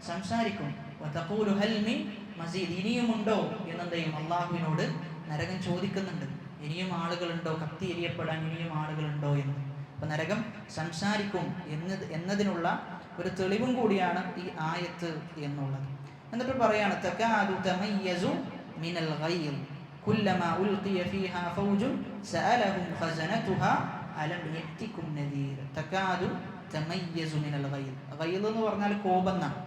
സംസാരിക്കും. വതഖൂലു ഹൽ മിൻ മസീദ്, ഇനിയുമുണ്ടോ എന്നെന്ത് ചെയ്യും? അള്ളാഹുവിനോട് നരകം ചോദിക്കുന്നുണ്ട്, ഇനിയും ആളുകളുണ്ടോ, കത്തി എരിയപ്പെടാൻ ഇനിയും ആളുകളുണ്ടോ എന്ന്. അപ്പൊ നരകം സംസാരിക്കും എന്നതിനുള്ള ഒരു തെളിവും കൂടിയാണ് ഈ ആയത്ത് എന്നുള്ളത്. എന്നിട്ട് പറയാണ്, തകാദു തമയ്യസു മിനൽ ഗൈർ കുല്ലമാ ഉൽഖിയ ഫീഹാ ഫൗജുൻ സഅലഹും ഖസനതുഹാ അലം യഅതികും നദീർ. തകാദു, തമയ്യസു മിനൽ ഗൈദ്. ഗൈദ് എന്ന് പറഞ്ഞാൽ കോപം എന്നാണ്.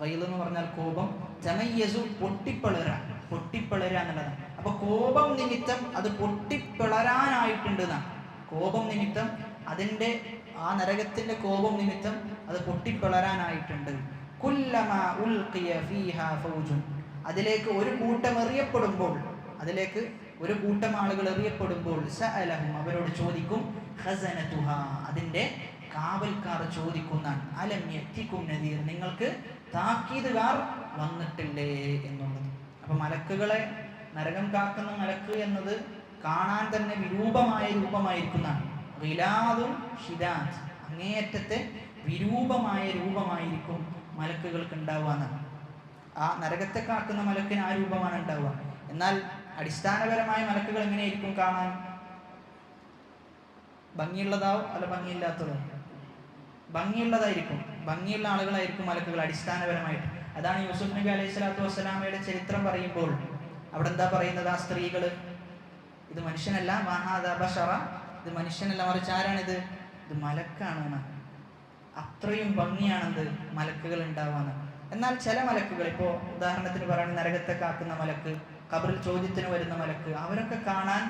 ഗൈദ് എന്ന് പറഞ്ഞാൽ കോപം. തമയ്യസു പൊട്ടിപ്പിളരുക എന്നുള്ളതാണ്. അപ്പൊ കോപം നിമിത്തം അത് പൊട്ടിപ്പിളരാനായിട്ടുണ്ട് എന്നാണ്. കോപം നിമിത്തം അതിൻ്റെ ആ നരകത്തിന്റെ കോപം നിമിത്തം അത് പൊട്ടിപ്പിളരാനായിട്ടുണ്ട്. കുല്ലമാ ഉൽഖിയ ഫീഹാ ഫൗജുൻ, അതിലേക്ക് ഒരു കൂട്ടം എറിയപ്പെടുമ്പോൾ, അതിലേക്ക് ഒരു കൂട്ടം ആളുകൾ എറിയപ്പെടുമ്പോൾ സഅലഹും, അവരോട് ചോദിക്കും, ഖസനതുഹാ, അതിൻ്റെ കാവൽക്കാർ ചോദിക്കുന്നതാണ്, അലം യഅതികും നദീർ, നിങ്ങൾക്ക് താക്കീതുകാർ വന്നിട്ടില്ലേ എന്നുള്ളത്. അപ്പൊ മലക്കുകളെ, നരകം കാക്കുന്ന മലക്ക് എന്നത് കാണാൻ തന്നെ വിരൂപമായ രൂപമായിരിക്കുന്നതാണ്. ഗിലാദുൻ ഷിദാദ്, അങ്ങേയറ്റത്തെ വിരൂപമായ രൂപമായിരിക്കും മലക്കുകൾക്ക് ഉണ്ടാവുക. ആ നരകത്തെ കാക്കുന്ന മലക്കിന് ആ രൂപമാണ് ഉണ്ടാവുക. എന്നാൽ അടിസ്ഥാനപരമായ മലക്കുകൾ എങ്ങനെയായിരിക്കും കാണാൻ? ഭംഗിയുള്ളതാവും അല്ല ഭംഗിയില്ലാത്തതോ? ഭംഗിയുള്ളതായിരിക്കും. ഭംഗിയുള്ള ആളുകളായിരിക്കും മലക്കുകൾ അടിസ്ഥാനപരമായിട്ട്. അതാണ് യൂസുഫ് നബി അലൈഹി സ്വലാത്തു വസ്സലാമയുടെ ചരിത്രം പറയുമ്പോൾ അവിടെ എന്താ പറയുന്നത്? ആ സ്ത്രീകള്, ഇത് മനുഷ്യനല്ല, മഹാദ ബശറ, ഇത് മനുഷ്യനല്ല, മറിച്ച് ആരാണിത്? ഇത് മലക്കാണ്. അത്രയും ഭംഗിയാണെന്ത് മലക്കുകൾ ഉണ്ടാവാന്ന്. എന്നാൽ ചില മലക്കുകൾ, ഇപ്പോൾ ഉദാഹരണത്തിന് പറയുന്നത് നരകത്തെ കാക്കുന്ന മലക്ക്, ഖബറിൽ ചോദ്യത്തിന് വരുന്ന മലക്ക്, അവരൊക്കെ കാണാൻ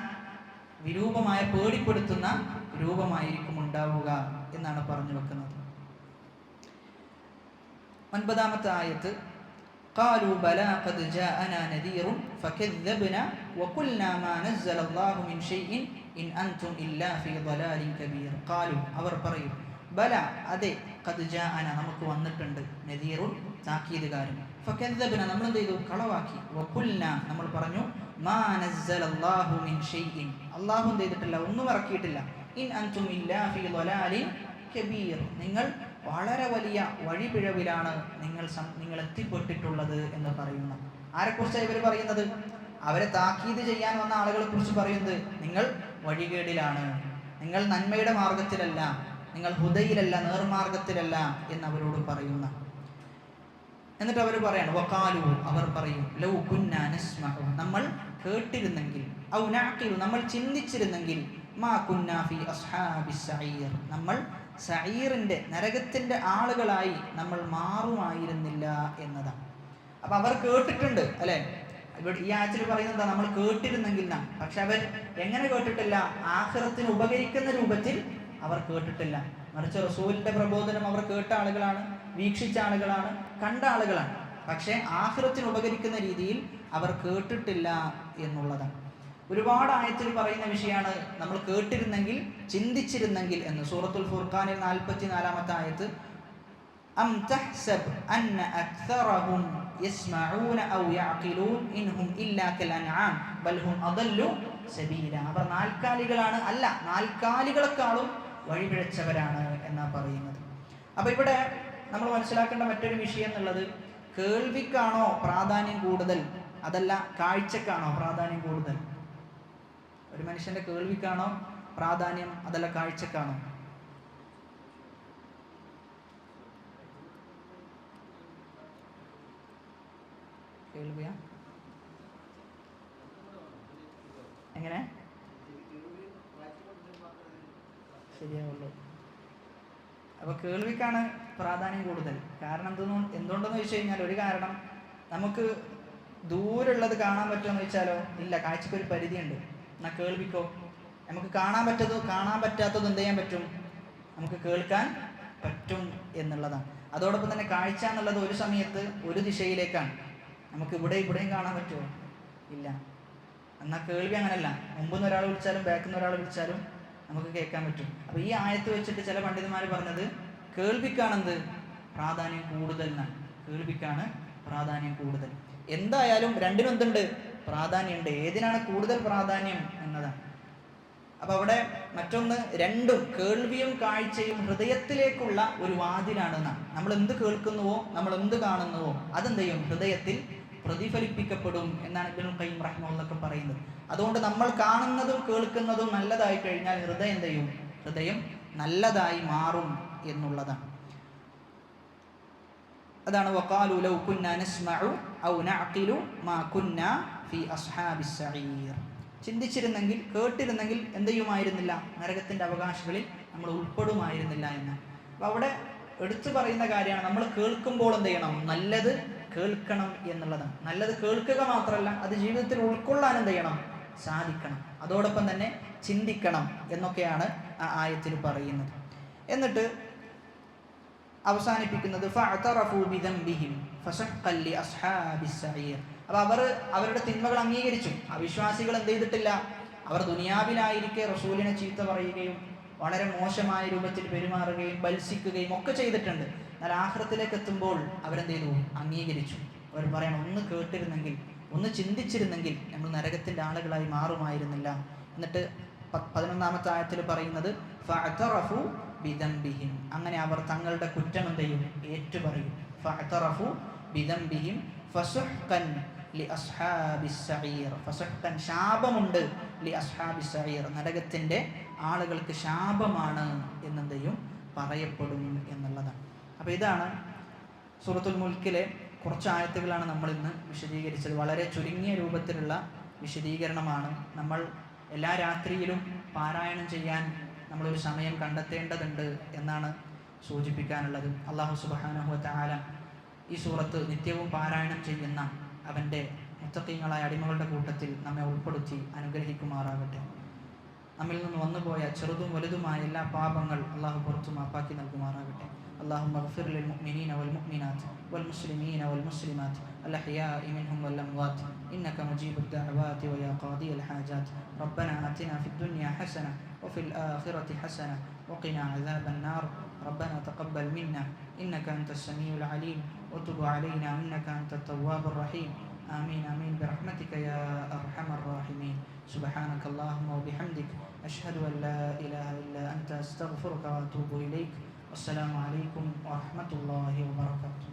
വിരൂപമായ, പേടിപ്പെടുത്തുന്ന രൂപമായിരിക്കും ഉണ്ടാവുക എന്നാണ് പറഞ്ഞു വെക്കുന്നത്. 9-ാമത്തെ ആയത്ത്, قالوا بلى قد جاءنا نذير فكذبنا وقلنا ما نزل الله من شيء إن أنتم إلا في ضلال كبير. قالوا, അവർ പറയും, ബല, അതെ, ഖദ് ജാഅന, നമുക്ക് വന്നിട്ടുണ്ട്, നദീറുൻ, താക്കീതുകാരൻ, ഫകദ്ദബ്ന, നമ്മൾ എന്ത് ചെയ്തു? കളവാക്കി, വഖുൽന, നമ്മൾ പറഞ്ഞു, മാ നസ്സലല്ലാഹു മിൻ ഷൈഇൻ, അല്ലാഹു എന്ത് ചെയ്തിട്ടില്ല, ഒന്നും ഇറക്കിയിട്ടില്ല, ഇൻ അൻതും ഇല്ലാ ഫീ ളലാലിൻ കബീർ, നിങ്ങൾ വളരെ വലിയ വഴിപിഴവിലാണ് നിങ്ങൾ എത്തിപ്പെട്ടിട്ടുള്ളത് എന്ന് പറയുന്നു. ആരെക്കുറിച്ചാണ് ഇവർ പറയുന്നത്? അവരെ താക്കീത് ചെയ്യാൻ വന്ന ആളുകളെ കുറിച്ച് പറയുന്നത്, നിങ്ങൾ വഴികേടിലാണ്, നിങ്ങൾ നന്മയുടെ മാർഗത്തിലല്ല, നിങ്ങൾ ഹുദയിലല്ല, നേർമാർഗത്തിലല്ല എന്ന് അവരോട് പറയുന്ന. എന്നിട്ട് അവർ പറയാണ്, വഖാലു, അവർ പറയും, ലൗ കുന്നാ നസ്മഉ, നമ്മൾ കേട്ടിരുന്നെങ്കിൽ, ഔ നഅഖിലു, നമ്മൾ ചിന്തിച്ചിരുന്നെങ്കിൽ, മാ കുന്നാ ഫീ അസ്ഹാബിസ് സഈർ, നമ്മൾ സഈറിന്റെ, നരകത്തിന്റെ ആളുകളായി നമ്മൾ മാറുമായിരുന്നില്ല എന്നതാണ്. അപ്പൊ അവർ കേട്ടിട്ടുണ്ട് അല്ലെ? ഇവിടെ ഈ ആയത്തിൽ പറയുന്നത് എന്താ? നമ്മൾ കേട്ടിരുന്നെങ്കിൽ എന്നാണ്. പക്ഷെ അവർ എങ്ങനെ കേട്ടിട്ടില്ല? ആഖിറത്തിന് ഉപകരിക്കുന്ന രൂപത്തിൽ അവർ കേട്ടിട്ടില്ല. മറിച്ച് റസൂലിന്റെ പ്രബോധനം അവർ കേട്ട ആളുകളാണ്, വീക്ഷിച്ച ആളുകളാണ്, കണ്ട ആളുകളാണ്. പക്ഷെ ആഖിറത്തിന് ഉപകരിക്കുന്ന രീതിയിൽ അവർ കേട്ടിട്ടില്ല എന്നുള്ളതാണ്. ഒരുപാട് ആയത്തിൽ പറയുന്ന വിഷയമാണ് നമ്മൾ കേട്ടിരുന്നെങ്കിൽ, ചിന്തിച്ചിരുന്നെങ്കിൽ എന്ന്. സൂറത്തുൽ ഫുർഖാനിൽ 44-ാമത്തെ ആയത്ത്, അം തഹ്സബ് അന്ന അക്സറഹും യസ്മഊന ഔ യഅഖിലൂൻ ഇൻഹും ഇല്ലാ കൽ അൻആം ബൽ ഹും അദല്ലു സബീല. അവർ നാൽക്കാലികളാണ്, അല്ല, നാൽക്കാലികളെക്കാളും വഴിപിഴച്ചവരാണ് എന്നാ പറയുന്നത്. അപ്പൊ ഇവിടെ നമ്മൾ മനസ്സിലാക്കേണ്ട മറ്റൊരു വിഷയം എന്നുള്ളത്, കേൾവിക്കാണോ പ്രാധാന്യം കൂടുതൽ, അതല്ല കാഴ്ചക്കാണോ പ്രാധാന്യം കൂടുതൽ? ഒരു മനുഷ്യന്റെ കേൾവിക്കാണോ പ്രാധാന്യം, അതല്ല കാഴ്ചക്കാണോ? കേൾവിയാ? എങ്ങനെ ശരിയാവുള്ളൂ? അപ്പൊ കേൾവിക്കാണ് പ്രാധാന്യം കൂടുതൽ. കാരണം എന്തുകൊണ്ടെന്ന് ചോദിച്ചു കഴിഞ്ഞാൽ, ഒരു കാരണം, നമുക്ക് ദൂരമുള്ളത് കാണാൻ പറ്റുമോ എന്ന് ചോദിച്ചാലോ, ഇല്ല, കാഴ്ചക്ക് ഒരു പരിധിയുണ്ട്. എന്നാൽ കേൾവിക്കോ, നമുക്ക് കാണാൻ പറ്റാത്തത് എന്ത് ചെയ്യാൻ പറ്റും? നമുക്ക് കേൾക്കാൻ പറ്റും എന്നുള്ളതാണ്. അതോടൊപ്പം തന്നെ കാഴ്ച എന്നുള്ളത് ഒരു സമയത്ത് ഒരു ദിശയിലേക്കാണ്. നമുക്ക് ഇവിടെയും കാണാൻ പറ്റുമോ? ഇല്ല. എന്നാൽ കേൾവി അങ്ങനല്ല, മുമ്പെന്ന് ഒരാൾ വിളിച്ചാലും ബാക്കിൽ ഒരാൾ വിളിച്ചാലും നമുക്ക് കേൾക്കാൻ പറ്റും. അപ്പൊ ഈ ആയത്ത് വെച്ചിട്ട് ചില പണ്ഡിതന്മാർ പറഞ്ഞത്, കേൾവിക്കാണെന്ത് പ്രാധാന്യം കൂടുതൽ എന്നാണ്. കേൾവിക്കാണ് പ്രാധാന്യം കൂടുതൽ. എന്തായാലും രണ്ടിനും എന്തുണ്ട്? പ്രാധാന്യമുണ്ട്. ഏതിനാണ് കൂടുതൽ പ്രാധാന്യം എന്നതാണ്. അപ്പൊ അവിടെ മറ്റൊന്ന്, രണ്ടും, കേൾവിയും കാഴ്ചയും ഹൃദയത്തിലേക്കുള്ള ഒരു വാതിലാണെന്നാണ്. നമ്മൾ എന്ത് കേൾക്കുന്നുവോ, നമ്മൾ എന്ത് കാണുന്നുവോ, അതെന്ത് ചെയ്യും? ഹൃദയത്തിൽ പ്രതിഫലിപ്പിക്കപ്പെടും എന്നാണ് ഇബ്നുൽ ഖയ്യിം റഹിമഹുള്ളാഹ് പറയുന്നത്. അതുകൊണ്ട് നമ്മൾ കാണുന്നതും കേൾക്കുന്നതും നല്ലതായി കഴിഞ്ഞാൽ ഹൃദയം എന്ത് ചെയ്യും? ഹൃദയം നല്ലതായി മാറും എന്നുള്ളതാണ്. അതാണ് വഖാലു ലൗ കുന്നാ നസ്മഉ ഔ നഅഖിലു മാ കുന്നാ ഫീ അസ്ഹാബിസ് സഈർ. ചിന്തിച്ചിരുന്നെങ്കിൽ, കേട്ടിരുന്നെങ്കിൽ എന്ത് ചെയ്യുമായിരുന്നില്ല? നരകത്തിന്റെ അവകാശികളിൽ നമ്മൾ ഉൾപ്പെടുമായിരുന്നില്ല എന്ന്. അപ്പോൾ അവിടെ എടുത്തു പറയുന്ന കാര്യമാണ്, നമ്മൾ കേൾക്കുമ്പോൾ എന്ത് ചെയ്യണം? നല്ലത് കേൾക്കണം എന്നുള്ളതാണ്. നല്ലത് കേൾക്കുക മാത്രമല്ല, അത് ജീവിതത്തിൽ ഉൾക്കൊള്ളാൻ എന്ത് ചെയ്യണം? സാധിക്കണം. അതോടൊപ്പം തന്നെ ചിന്തിക്കണം എന്നൊക്കെയാണ് ആ ആയത്തിൽ പറയുന്നത്. എന്നിട്ട് അവസാനിപ്പിക്കുന്നത് അപ്പോൾ അവർ അവരുടെ തിന്മകൾ അംഗീകരിച്ചു. അവിശ്വാസികൾ എന്ത് ചെയ്തിട്ടില്ല? അവർ ദുനിയാവിലായിരിക്കെ റസൂലിനെ ചീത്ത പറയുകയും വളരെ മോശമായ രൂപത്തിൽ പെരുമാറുകയും ബത്സിക്കുകയും ഒക്കെ ചെയ്തിട്ടുണ്ട്. എന്നാൽ ആഖിറത്തിലേക്ക് എത്തുമ്പോൾ അവരെന്ത് ചെയ്തു? അംഗീകരിച്ചു. അവർ പറയണം, ഒന്ന് കേട്ടിരുന്നെങ്കിൽ, ഒന്ന് ചിന്തിച്ചിരുന്നെങ്കിൽ നമ്മൾ നരകത്തിൻ്റെ ആളുകളായി മാറുമായിരുന്നില്ല. എന്നിട്ട് 11-ാമത്തെ ആയത്തിൽ പറയുന്നത് ഫഅതറഫു ബിദംബിഹിം, അങ്ങനെ അവർ തങ്ങളുടെ കുറ്റം എന്ത് ചെയ്യും? ഏറ്റുപറയും. ഫഅതറഫു ബിദംബിഹിം ഫസുഹ്കൻ ലി അസ്ഹാബിസ് സഈർ. ഫസുഹ്കൻ, ശാപമുണ്ട്, ലി അസ്ഹാബിസ് സഈർ, നരകത്തിൻ്റെ ആളുകൾക്ക് ശാപമാണ് എന്നെന്ത് ചെയ്യും? പറയപ്പെടും എന്നുള്ളതാണ്. അപ്പോൾ ഇതാണ് സൂറത്തുൽ മുൽക്കിലെ കുറച്ച് ആയത്തുകളാണ് നമ്മൾ ഇന്ന് വിശദീകരിച്ചത്. വളരെ ചുരുങ്ങിയ രൂപത്തിലുള്ള വിശദീകരണമാണ്. നമ്മൾ എല്ലാ രാത്രിയിലും പാരായണം ചെയ്യാൻ നമ്മളൊരു സമയം കണ്ടെത്തേണ്ടതുണ്ട് എന്നാണ് സൂചിപ്പിക്കാനുള്ളത്. അല്ലാഹു സുബ്ഹാനഹു വ തആല ഈ സൂറത്ത് നിത്യവും പാരായണം ചെയ്യുന്ന അവൻ്റെ മുത്തഖീങ്ങളായ അടിമകളുടെ കൂട്ടത്തിൽ നമ്മെ ഉൾപ്പെടുത്തി അനുഗ്രഹിക്കുമാറാകട്ടെ. നമ്മിൽ നിന്ന് വന്നുപോയ ചെറുതും വലുതുമായ എല്ലാ പാപങ്ങൾ അള്ളാഹു പുറത്തു മാപ്പാക്കി നൽകുമാറാകട്ടെ. اللهم اغفر للمؤمنين والمؤمنات والمسلمين والمسلمات الأحياء منهم والأموات إنك مجيب الدعوات ويا قاضي الحاجات. ربنا آتنا في الدنيا حسنة وفي الآخرة حسنة وقنا عذاب النار. ربنا تقبل منا إنك أنت السميع العليم وتب علينا إنك أنت التواب الرحيم. آمين آمين برحمتك يا أرحم الراحمين. سبحانك اللهم وبحمدك أشهد أن لا إله إلا أنت أستغفرك وأتوب إليك. والسلام عليكم ورحمة الله وبركاته.